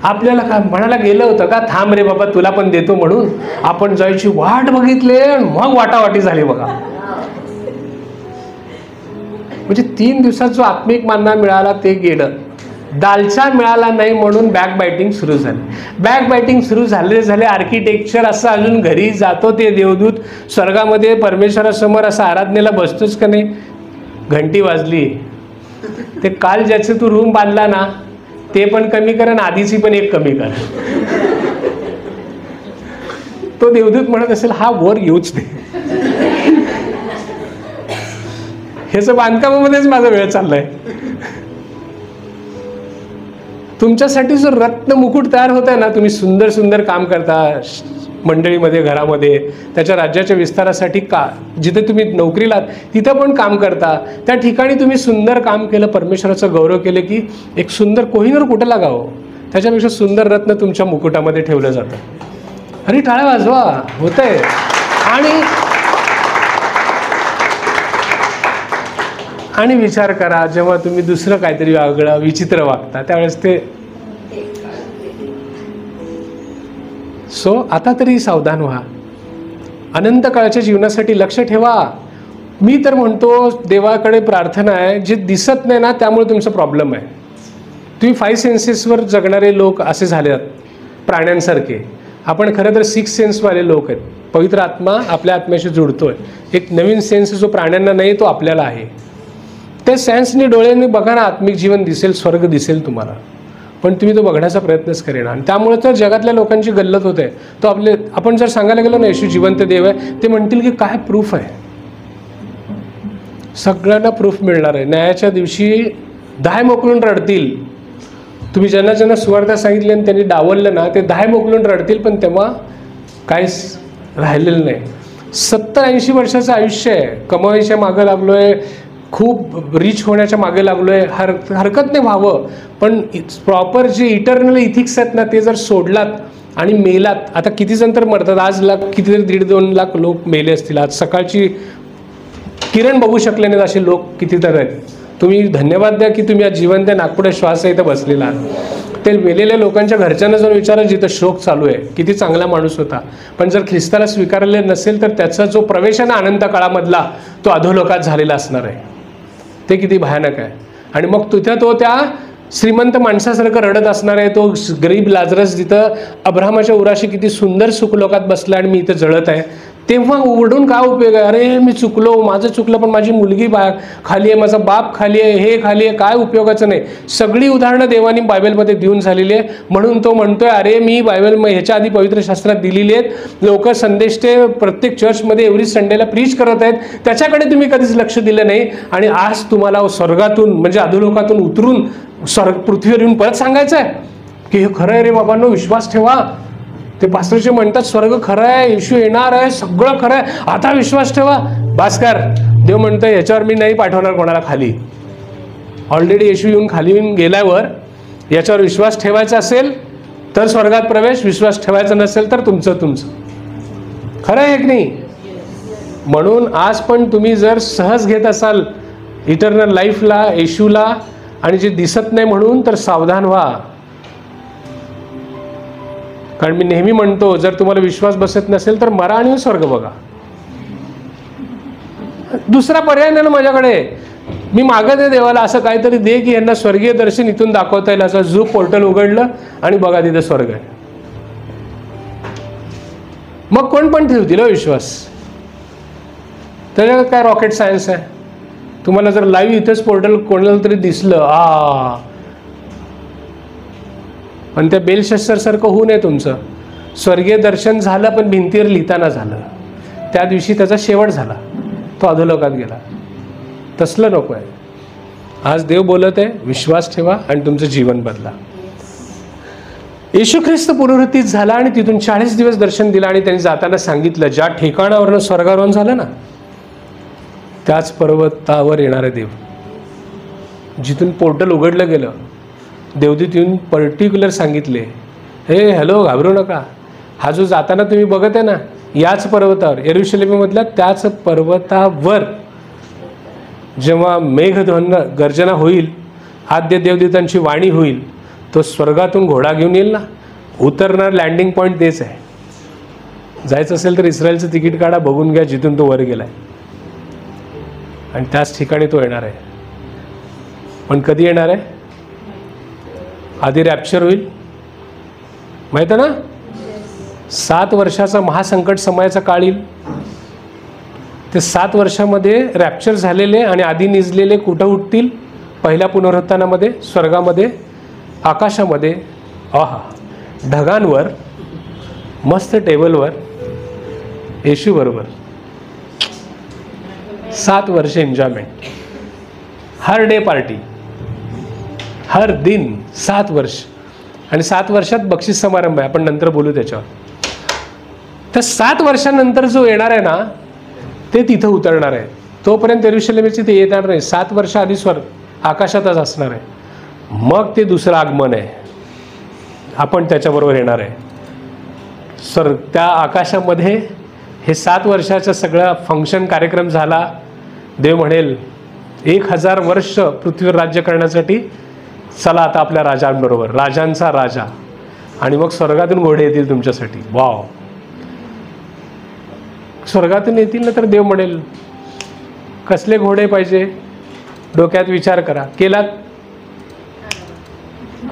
आपल्याला काय म्हणायला गेलं होतं का, थांब रे बाबा तुला पण देतो म्हणून. आपण जायची वाट बघितले, मग वाटावाटी झाली बघा. म्हणजे 3 दिवसात जो आत्मिक मानना मिळाला ते गेलं. दालचा मिळाला नाही म्हणून बॅक बायटिंग सुरू झाली. बॅक बायटिंग सुरू झाले आर्किटेक्चर असं अजून घरी जातो ते देवदूत स्वर्गामध्ये परमेश्वरासमोर असं आराधनेला बसतोच का नाही. घंटी वाजली, ते काल ज्याचे तू रूम बांधला ना ते पण कमी कर आणि आधीची पण एक कमी कर. तो देवदूत म्हणत असेल हा वर येऊच दे. ह्याचं बांधकामामध्येच माझा वेळ चाललाय. तुमच्यासाठी जो रत्न मुकुट तयार होत आहे ना, तुम्ही सुंदर सुंदर काम करता मंडळीमध्ये, घरामध्ये, त्याच्या राज्याच्या विस्तारासाठी का जिथे तुम्ही नोकरीला तिथं पण काम करता, त्या ठिकाणी तुम्ही सुंदर काम केलं, परमेश्वराचं गौरव केलं की एक सुंदर कोहिनूर कुठं लागावं, त्याच्यापेक्षा सुंदर रत्न तुमच्या मुकुटामध्ये ठेवलं जातं. अरे टाळ्या वाजवा, होतंय. आणि विचार करा, जेव्हा तुम्ही दुसरं काहीतरी वेगळं विचित्र वागता त्यावेळेस ते. सो आता तरी सावधान व्हा. अनंत काळाच्या जीवनासाठी लक्ष ठेवा. मी तर म्हणतो देवाकडे प्रार्थना आहे, जे दिसत नाही ना त्यामुळे तुमचा प्रॉब्लेम आहे. तुम्ही 5 सेन्सेसवर जगणारे लोक असे झालेत प्राण्यांसारखे. आपण खरं तर 6 सेन्सवाले लोक आहेत. पवित्र आत्मा आपल्या आत्म्याशी जुळतोय. एक नवीन सेन्स जो प्राण्यांना नाही तो आपल्याला आहे. त्या सेन्सनी डोळ्यांनी बघा ना, आत्मिक जीवन दिसेल, स्वर्ग दिसेल तुम्हाला. पण तुम्ही तो बघण्याचा प्रयत्नच करेना. आणि त्यामुळे तर जगातल्या लोकांची गल्लत होते. तो आपण जर सांगायला गेलो ना येशू जिवंत देव आहे, ते म्हणतील की काय प्रूफ आहे. सगळ्यांना प्रूफ मिळणार आहे. न्यायाच्या दिवशी दाय मोकलून रडतील. तुम्ही ज्यांना ज्यांना सुवार्ता सांगितली आणि त्यांनी डावललं ना, ते दाय मोकलून रडतील, पण तेव्हा काहीच राहिलेलं नाही. 70-80 वर्षाचं आयुष्य आहे. कमाईच्या मागं लागलोय, खूप रिच होण्याच्या मागे लागलोय, हरकत नाही व्हावं. पण प्रॉपर जे इटर्नल इथिक्स आहेत ना ते जर सोडलात आणि मेलात. आता किती जण तर मरतात आज, कितीतरी 1.5-2 लाख लोक मेले असतील. आज सकाळची किरण बघू शकले नाहीत असे लोक कितीतरी आहेत. तुम्ही धन्यवाद द्या की तुम्ही आज जिवंत नागपुढे श्वास आहे इथं बसलेला आहात. ते मेलेल्या लोकांच्या घरच्यांना जर विचारा जिथं शोक चालू आहे, किती चांगला माणूस होता, पण जर ख्रिस्ताला स्वीकारले नसेल तर त्याचा जो प्रवेश आहे ना अनंत काळामधला, तो अधोलोकात झालेला असणार आहे. ते किती भयानक आहे. आणि मग तिथं तो त्या श्रीमंत माणसासारखं रडत असणार आहे. तो गरीब लाजरस जिथं अब्राहमाच्या उराशी किती सुंदर सुखलोकात बसला आणि मी इथं जळत आहे, तेव्हा उघडून काय उपयोग आहे. अरे मी चुकलो, माझं चुकलं, पण माझी मुलगी खाली आहे, माझा बाप खाली आहे, हे खाली आहे, काय उपयोगाचं नाही. सगळी उदाहरणं देवानी बायबलमध्ये देऊन झालेली आहे. म्हणून तो म्हणतोय अरे मी बायबल ह्याच्या आधी पवित्र शास्त्रात दिलेली आहेत. लोक संदेश ते प्रत्येक चर्चमध्ये एव्हरी संडेला प्रीच करत आहेत, त्याच्याकडे तुम्ही कधीच लक्ष दिलं नाही. आणि आज तुम्हाला स्वर्गातून म्हणजे अधोलोकातून उतरून पृथ्वीवर येऊन परत सांगायचं आहे की हे खरं आहे रे बाबांनो, विश्वास ठेवा. ते पास्टरचे म्हणतात स्वर्ग खरं आहे, येशू येणार आहे, सगळं खरं आहे, आता विश्वास ठेवा. भास्कर देव म्हणतोय याच्यावर मी नाही पाठवणार कोणाला खाली. ऑलरेडी येशू येऊन खाली येऊन गेल्यावर याच्यावर विश्वास ठेवायचा असेल तर स्वर्गात प्रवेश, विश्वास ठेवायचा नसेल तर तुमचं खरं आहे की नाही. म्हणून आज पण तुम्ही जर सहज घेत असाल इटर्नल लाईफला, येशूला, आणि जे दिसत नाही म्हणून, तर सावधान व्हा. कारण मी नेहमी म्हणतो जर तुम्हाला विश्वास बसत नसेल तर मरा आणि स्वर्ग बघा. दुसरा पर्याय नाही ना माझ्याकडे. मी मागत आहे देवाला असं काहीतरी दे की यांना स्वर्गीय दर्शन इथून दाखवता येईल. असं जो पोर्टल उघडलं आणि बघा तिथे स्वर्ग आहे. मग कोण पण ठेवतील विश्वास. त्याच्यात काय रॉकेट सायन्स आहे. तुम्हाला जर लाईव्ह इथंच पोर्टल कोणाला तरी दिसलं पण त्या बेलशस्त्रसारखं होऊ नये तुमचं. स्वर्गीय दर्शन झालं पण भिंतीवर लिहिताना झालं. त्या दिवशी त्याचा शेवट झाला, तो अधोलोकात गेला. तसलं नको आहे. आज देव बोलत आहे, विश्वास ठेवा आणि तुमचं जीवन बदला. येशू ख्रिस्त पुनरुत्थित झाला आणि तिथून 40 दिवस दर्शन दिलं आणि त्यांनी जाताना सांगितलं, ज्या ठिकाणावरनं स्वर्गारोहण झालं ना, त्याच पर्वतावर येणारे देव, जिथून पोर्टल उघडलं गेलं, देवदूत येऊन पर्टिक्युलर सांगितले, हे हॅलो, घाबरू नका. हा जो जाताना तुम्ही बघत आहे ना, याच पर्वतावर, यरुशलेममधल्या त्याच पर्वतावर जेव्हा मेघध्वनी गर्जना होईल, आद्य देवदूतांची वाणी होईल, तो स्वर्गातून घोडा घेऊन येईल ना, उतरणार. लँडिंग पॉईंट तेच आहे. जायचं असेल तर इस्रायलचं तिकीट काढा, बघून घ्या जिथून तो वर गेलाय, आणि त्याच ठिकाणी तो येणार आहे. पण कधी येणार आहे? आधी रॅप्चर होईल, माहिती आहे ना? 7 वर्षाचा महासंकट समयाचा काळ येईल. ते 7 वर्षामध्ये रॅप्चर झालेले आणि आधी निजलेले कुठं उठतील? पहिल्या पुनरुत्थानामध्ये, स्वर्गामध्ये, आकाशामध्ये, ढगांवर, मस्त टेबलवर येशू बरोबर. 7 वर्ष एन्जॉयमेंट, हर डे पार्टी, हर दिन, 7 वर्ष. आणि 7 वर्षात बक्षीस समारंभ आहे, आपण नंतर बोलू त्याच्यावर. तर 7 वर्षानंतर जो येणार आहे ना, ते तिथं उतरणार आहे. तोपर्यंत यरुशलेमची ते येणार नाही. 7 वर्ष आधी आकाशातच असणार आहे. मग ते दुसरं आगमन आहे, आपण त्याच्याबरोबर येणार आहे. त्या आकाशामध्ये हे 7 वर्षाचा सगळा फंक्शन कार्यक्रम झाला. देव म्हणेल 1000 वर्ष पृथ्वीवर राज्य करण्यासाठी चला आता आपल्या राजांबरोबर, राजांचा राजा. आणि मग स्वर्गातून घोडे येतील तुमच्यासाठी. वाव, स्वर्गातून येतील ना, तर देव म्हणेल कसले घोडे पाहिजे, डोक्यात विचार करा. केलात?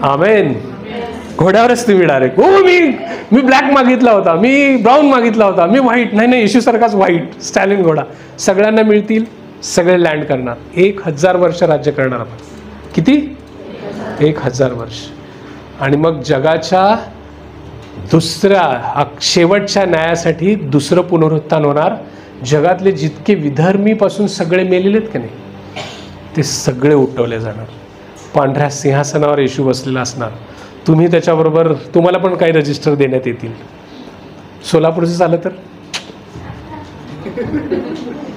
आमेन. घोड्यावरच तुम्ही डायरेक्ट, हो मी ब्लॅक मागितला होता, मी ब्राऊन मागितला होता, मी व्हाईट नाही, येशूसारखाच व्हाईट स्टॅलिन घोडा. सगळ्यांना मिळतील, सगळे लँड करणार. 1000 वर्ष राज्य करणार आपण. किती? 1000 वर्ष. आणि मग जगाच्या दुसऱ्या शेवटच्या न्यायासाठी दुसरं पुनरुत्थान होणार. जगातले जितके विधर्मीपासून सगळे मेलेले आहेत की नाही, ते सगळे उठवले जाणार. पांढऱ्या सिंहासनावर येशू बसलेला असणार. तुम्ही त्याच्याबरोबर, तुम्हाला पण काही रजिस्टर देण्यात येतील. सोलापूरचं झालं तर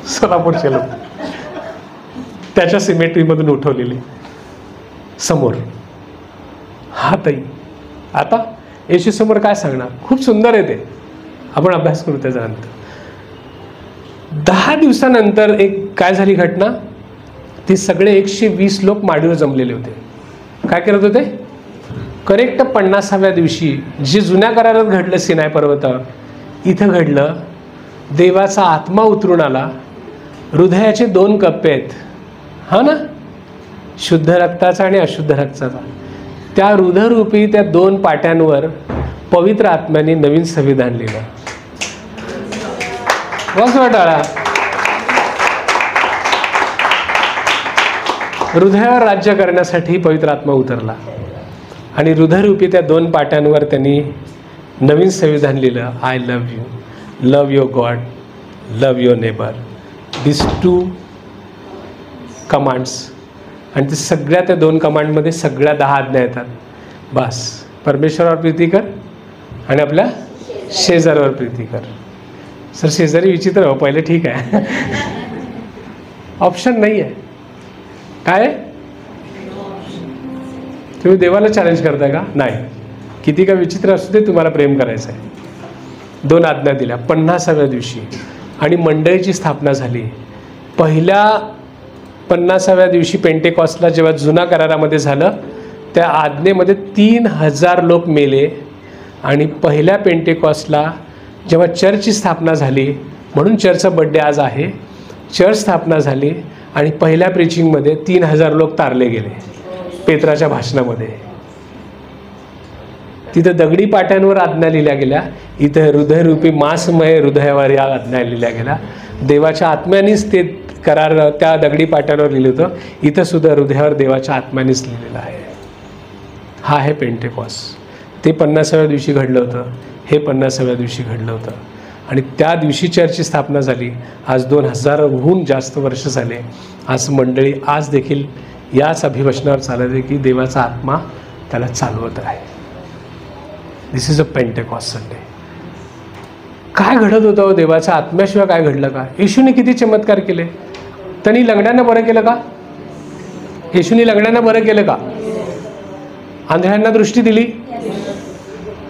सोलापूरचे लोक त्याच्या सिमेट्रीमधून उठवलेले समोर. हा ताई, आता येशू समोर काय सांगणार? खूप सुंदर आहे ते, आपण अभ्यास करू त्याच्यानंतर. 10 दिवसानंतर एक काय झाली घटना, ते सगळे 120 लोक माडीवर जमलेले होते. काय करत होते? करेक्ट 50व्या दिवशी, जे जुन्या करारात घडलं सिनाय पर्वतावर, इथं घडलं. देवाचा आत्मा उतरून आला. हृदयाचे 2 कप्पे आहेत, हा ना, शुद्ध रक्ताचा आणि अशुद्ध रक्ताचा. त्या हृदयरूपी त्या 2 पाट्यांवर पवित्र आत्म्याने नवीन संविधान लिहिलं. बस वाटाळा. हृदयावर राज्य करण्यासाठी पवित्र आत्मा उतरला आणि हृदयरूपी त्या 2 पाट्यांवर त्यांनी नवीन संविधान लिहिलं. I love you, love your God, love your neighbour. This 2 commands. आणि ते सगळ्या त्या 2 कमांडमध्ये सगळ्या 10 आज्ञा येतात. बस, परमेश्वरावर प्रीती कर आणि आपल्या शेजाऱ्यावर प्रीती कर. सर शेजारी विचित्र हो, पहिले ठीक आहे. ऑप्शन नाही आहे. काय? तुम्ही देवाला चॅलेंज करताय का? नाही. किती का विचित्र असू दे, तुम्हाला प्रेम करायचं आहे. 2 आज्ञा दिल्या 50व्या दिवशी. आणि मंडळीची स्थापना झाली. पहिल्या 50व्या दिवशी पेंटेकॉस्टला जेव्हा जुना करारामध्ये झालं, त्या आज्ञेमध्ये 3000 लोक मेले. आणि पहिल्या पेंटेकॉस्टला जेव्हा चर्चची स्थापना झाली, म्हणून चर्चचा बड्डे आज आहे, चर्च स्थापना झाली आणि पहिल्या प्रीचिंगमध्ये 3000 लोक तारले गेले पेत्राच्या भाषणामध्ये. तिथं दगडी पाट्यांवर आज्ञा लिहिल्या गेल्या, इथं हृदयरूपी मांसमय हृदयावर या आज्ञा लिहिल्या गेल्या. देवाच्या आत्म्यानेच ते करार त्या दगडी पाट्यांवर लिहिलं होतं. इथं सुद्धा हृदयावर देवाच्या आत्म्यानेच लिहिलेलं आहे. हा आहे पेंटेकॉस्ट. ते 50व्या दिवशी घडलं होतं. हे 50व्या दिवशी घडलं होतं. आणि त्या दिवशी चर्चची स्थापना झाली. आज 2000हून जास्त वर्ष झाले. आज मंडळी आज देखील याच अभिवचनावर चालत आहे की देवाचा आत्मा त्याला चालवत आहे. दिस इज अ पेंटेकॉस्ट संडे. काय घडत होतं हो? देवाच्या आत्म्याशिवाय काय घडलं का? येशूने किती चमत्कार केले. त्यांनी लंगड्यांना बरं केलं का? येशूने लंगड्यांना बरं केलं का? आंधळ्यांना दृष्टी दिली?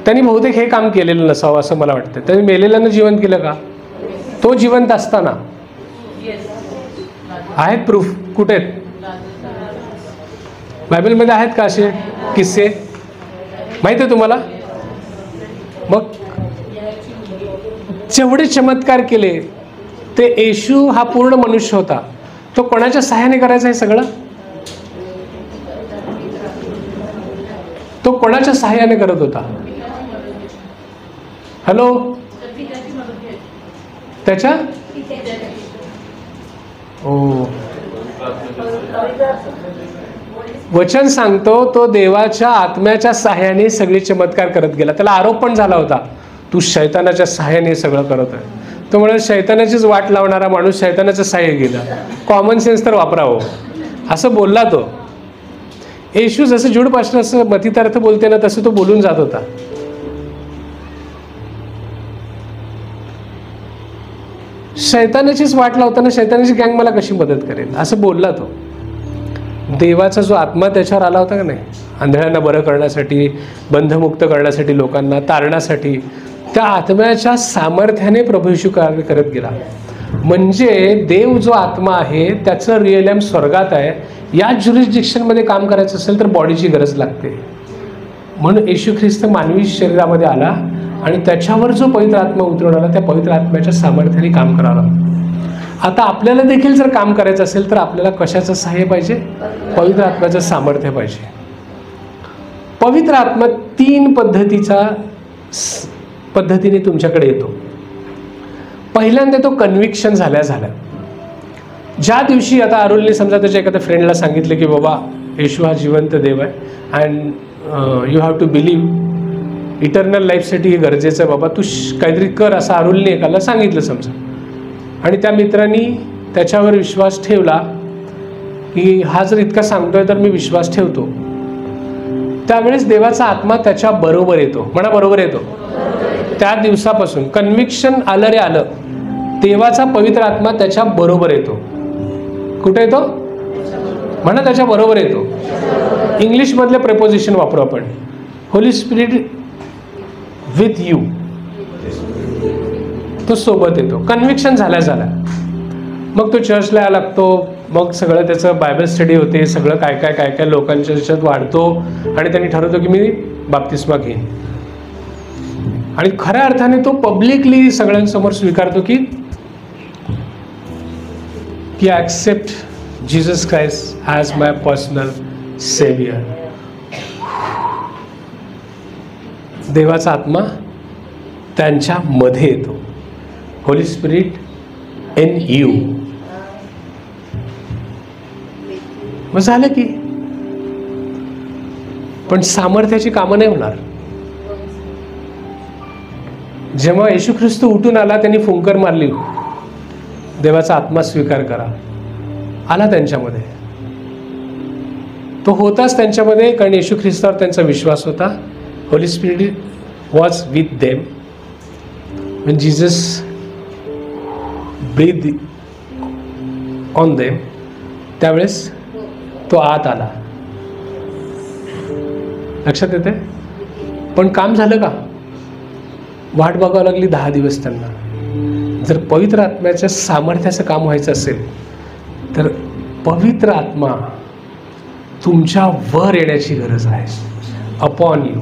त्यांनी बहुतेक हे काम केलेलं नसावं असं मला वाटतं. त्यांनी मेलेल्यांना जिवंत केलं का? तो जिवंत असताना आहेत प्रूफ. कुठे आहेत? बायबलमध्ये आहेत का असे किस्से? माहिती आहे तुम्हाला? मग जेवढे चमत्कार केले ते येशू हा पूर्ण मनुष्य होता. तो कोणाच्या सहाय्याने करायचा हे सगळं? तो कोणाच्या सहाय्याने करत होता? हॅलो? त्याच्या वचन सांगतो तो देवाच्या आत्म्याच्या सहाय्याने सगळे चमत्कार करत गेला. त्याला आरोप पण झाला होता, तू शैतानाच्या सहाय्याने सगळं करत आहे. तो म्हणजे शैतानाचीच वाट लावणारा माणूस शैतानाचं सहाय्य गेला. कॉमन सेन्स तर वापरावं असं बोलला तो. येशू जसं जूड पासून असं मतितार्थ बोलते ना तसं तो बोलून जात होता. शैतानाचीच वाट लावताना शैतानाची गँग मला कशी मदत करेल असं बोलला तो. देवाचा जो आत्मा त्याच्यावर आला होता का नाही, आंधळ्यांना बरं करण्यासाठी, बंधमुक्त करण्यासाठी, लोकांना तारण्यासाठी, त्या आत्म्याच्या सामर्थ्याने प्रभू येशू कार्य करत गेला. म्हणजे देव जो आत्मा आहे त्याचं रिअल एम स्वर्गात आहे. या ज्युरिस्डिक्शनमध्ये काम करायचं असेल तर बॉडीची गरज लागते. म्हणून येशू ख्रिस्त मानवी शरीरामध्ये आला आणि त्याच्यावर जो पवित्र आत्मा उतरवून आला त्या पवित्र आत्म्याच्या सामर्थ्याने काम करावं. आता आपल्याला देखील जर काम करायचं असेल तर आपल्याला कशाचं सहाय्य पाहिजे? पवित्र आत्म्याचं सामर्थ्य पाहिजे. पवित्र आत्मा 3 पद्धतीने तुमच्याकडे येतो. पहिल्यांदा तो कन्व्हिक्शन झाल्या ज्या दिवशी आता अरुलने समजा त्याच्या एखाद्या फ्रेंडला सांगितलं की बाबा येशू हा जिवंत देव आहे and you have to believe, eternal लाईफसाठी हे गरजेचं आहे बाबा, तू काहीतरी कर असं अरुलने एकाला सांगितलं समजा. आणि त्या मित्रांनी त्याच्यावर विश्वास ठेवला की हा जर इतका सांगतोय तर मी विश्वास ठेवतो. त्यावेळेस देवाचा आत्मा त्याच्या बरोबर येतो. म्हणा बरोबर येतो. त्या दिवसापासून कन्व्हिक्शन आलं रे आलं, देवाचा पवित्र आत्मा त्याच्या बरोबर येतो. कुठे येतो? म्हणा त्याच्या बरोबर येतो. इंग्लिशमधले प्रेपोजिशन वापरू आपण. होली स्पिरिट विथ यू, तो सोबत येतो. कन्व्हिक्शन झाल्या मग तो चर्चला यायला लागतो. मग सगळं त्याचं बायबल स्टडी होते, सगळं काय काय लोकांच्या ह्याच्यात वाढतो आणि त्यांनी ठरवतो की मी बाप्तिस्मा घेईन. आणि खऱ्या अर्थाने तो पब्लिकली सगळ्यांसमोर स्वीकारतो की I accept Jesus Christ as my personal saviour. देवाचा आत्मा त्यांच्यामध्ये येतो. Holy spirit in you. मग झालं की. पण सामर्थ्याची कामं नाही होणार. जेव्हा येशू ख्रिस्त उठून आला त्यांनी फुंकर मारली, देवाचा आत्मा स्वीकार करा. आला त्यांच्यामध्ये. तो होताच त्यांच्यामध्ये कारण येशू ख्रिस्तावर त्यांचा विश्वास होता. Holy spirit was with them. when Jesus breathed on them, त्यावेळेस तो आत आला. लक्षात येते? पण काम झालं का? वाट बघावं लागली 10 दिवस त्यांना. जर पवित्र आत्म्याच्या सामर्थ्याचं काम व्हायचं असेल तर पवित्र आत्मा तुमच्या वर येण्याची गरज आहे. Upon you.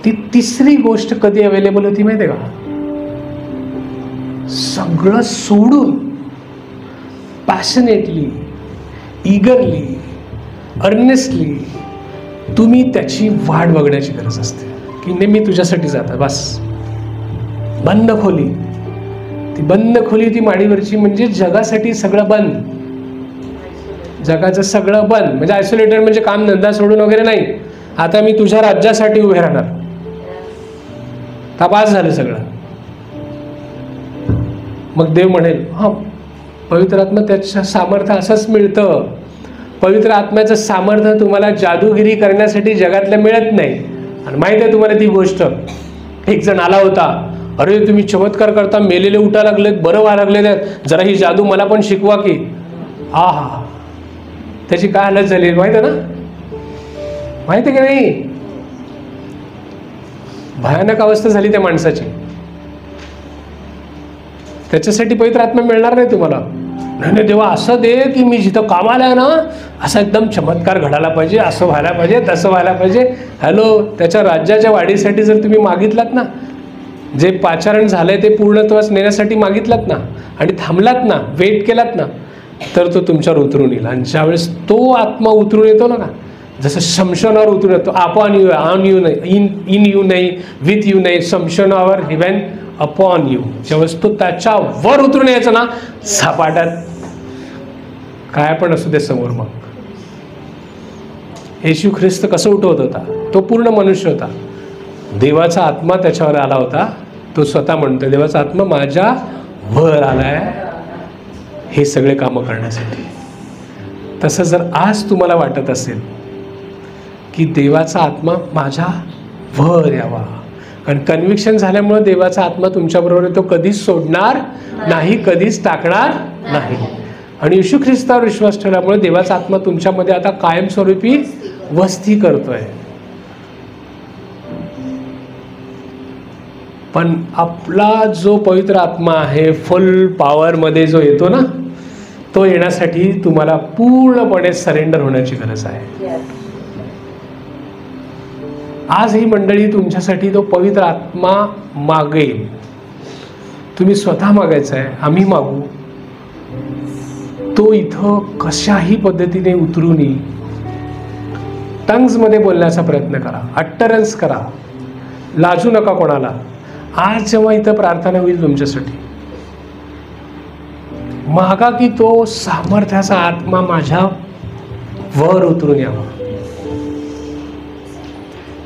ती तिसरी गोष्ट कधी अवेलेबल होती माहिती आहे का? सगळं सोडून पॅशनेटली, ईगरली, अर्नेस्टली तुम्ही त्याची वाट बघण्याची गरज असते की नाही मी तुझ्यासाठी जातो. बस बंद खोली. ती बंद खोली ती माडीवरची म्हणजे जगासाठी सगळं बंद. जगाचं सगळं बंद म्हणजे आयसोलेटेड म्हणजे काम धंदा सोडून वगैरे नाही. आता मी तुझ्या राज्यासाठी उभे राहणार. तपास झालं सगळं. मग देव म्हणेल, हा पवित्र आत्मा त्याचं सामर्थ्य असंच मिळतं. पवित्र आत्म्याचं सामर्थ्य तुम्हाला जादूगिरी करण्यासाठी जगातल्या मिळत नाही. आणि माहिती आहे तुम्हाला ती गोष्ट, एक जण आला होता, अरे तुम्ही चमत्कार करता, मेलेले उठा लागलेत, बरं व्हायला लागले, जरा ही जादू मला पण शिकवा की. हा त्याची काय हालत झाली माहिती आहे ना, माहिती आहे की नाही? भयानक अवस्था झाली त्या माणसाची. त्याच्यासाठी पवित्र आत्मा मिळणार नाही तुम्हाला. नाही देवा असं दे की मी जिथं कामाला आहे ना असा एकदम चमत्कार घडायला पाहिजे, असं व्हायला पाहिजे, तसं व्हायला पाहिजे. हॅलो, त्याच्या राज्याच्या वाढीसाठी जर तुम्ही मागितलात ना, जे पाचारण झालंय ते पूर्णत्वास नेण्यासाठी मागितलात ना आणि थांबलात ना, वेट केलात ना, तर तो तुमच्यावर उतरून येईल. आणि ज्यावेळेस तो आत्मा उतरून येतो ना, जसं शमशानावर उतरून येतो, अपॉन यू, ऑन यू नाही, इन यू नाही, विथ यू नाही, शमशानावर हेवन अपॉन यू. ज्यावेळेस तो त्याच्यावर उतरून यायचा ना, सपाटात काय पण असू दे समोर. मग येशू ख्रिस्त कसं उठवत होता? तो पूर्ण मनुष्य होता. देवाचा आत्मा त्याच्यावर आला होता. तो स्वतः म्हणतो, देवाचा आत्मा माझ्या वर आलाय हे सगळे कामं करण्यासाठी. तसं जर आज तुम्हाला वाटत असेल की देवाचा आत्मा माझ्या वर यावा, कारण कन्व्हिक्शन झाल्यामुळे देवाचा आत्मा तुमच्याबरोबर आहे, तो कधीच सोडणार नाही, कधीच टाकणार नाही. आणि येशू ख्रिस्तावर विश्वास ठेवल्यामुळे देवाचा आत्मा तुमच्यामध्ये आता कायमस्वरूपी वस्ती करतोय. पण आपला जो पवित्र आत्मा आहे, फुल पॉवरमध्ये जो येतो ना, तो येण्यासाठी तुम्हाला पूर्णपणे सरेंडर होण्याची गरज आहे. आज ही मंडळी तुमच्यासाठी तो पवित्र आत्मा मागेल. तुम्ही स्वतः मागायचं आहे, आम्ही मागू. तो इथं कशाही पद्धतीने उतरून येईल. टंग्समध्ये बोलण्याचा प्रयत्न करा, अट्टरन्स करा, लाजू नका कोणाला. आज जेव्हा इथं प्रार्थना होईल तुमच्यासाठी, मागा की तो सामर्थ्याचा आत्मा माझ्या वर उतरून यावा.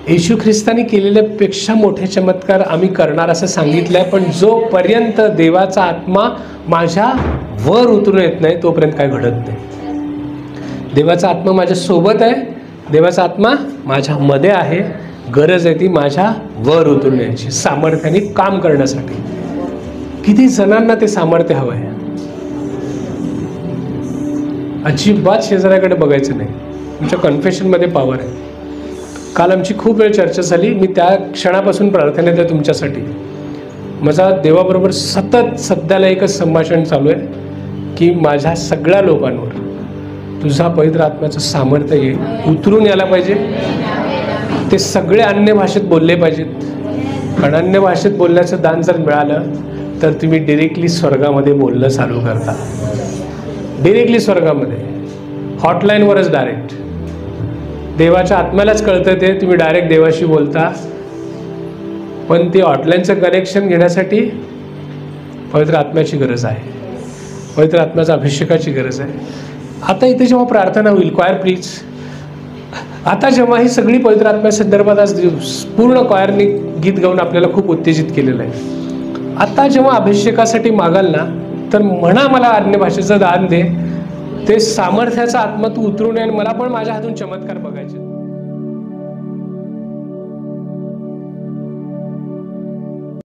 येशू ख्रिस्तानी केलेल्यापेक्षा मोठे चमत्कार आम्ही करणार असं सांगितलंय. पण जोपर्यंत देवाचा आत्मा माझ्या वर उतरून येत नाही तोपर्यंत काय घडत नाही. देवाचा आत्मा माझ्या सोबत आहे, देवाचा आत्मा माझ्या मध्ये आहे. गरज आहे ती माझ्या वर उतरून यायची, सामर्थ्याने काम करण्यासाठी. किती जणांना ते सामर्थ्य हवं आहे? अजिबात शेजाऱ्याकडे बघायचं नाही. तुमच्या कन्फेशनमध्ये पॉवर आहे. काल आमची खूप वेळ चर्चा झाली. मी त्या क्षणापासून प्रार्थनेत आहे तुमच्यासाठी. माझा देवाबरोबर सतत सध्याला एकच संभाषण चालू आहे की माझ्या सगळ्या लोकांवर तुझा पवित्र आत्म्याचं सामर्थ्य येईल, उतरून यायला पाहिजे. ते सगळे अन्य भाषेत बोलले पाहिजेत. कारण अन्य भाषेत बोलण्याचं दान जर मिळालं तर तुम्ही डिरेक्टली स्वर्गामध्ये बोलणं चालू करता. डिरेक्टली स्वर्गामध्ये, हॉटलाईनवरच डायरेक्ट. देवाच्या आत्म्यालाच कळतं ते, तुम्ही डायरेक्ट देवाशी बोलता. पण ते हॉटलाईनचं कनेक्शन घेण्यासाठी पवित्र आत्म्याची गरज आहे, पवित्र आत्म्याच्या अभिषेकाची गरज आहे. आता इथे जेव्हा प्रार्थना होईल, क्वायर प्लीज, आता जेव्हा ही सगळी पवित्र आत्म्या संदर्भात आज पूर्ण क्वायरने गीत गाऊन आपल्याला खूप उत्तेजित केलेलं आहे. आता जेव्हा अभिषेकासाठी मागाल ना, तर म्हणा मला अन्य भाषेचं दान दे. ते सामर्थ्याचा आत्मा तू उतरून ये आणि मला पण माझ्या हातून चमत्कार बघ.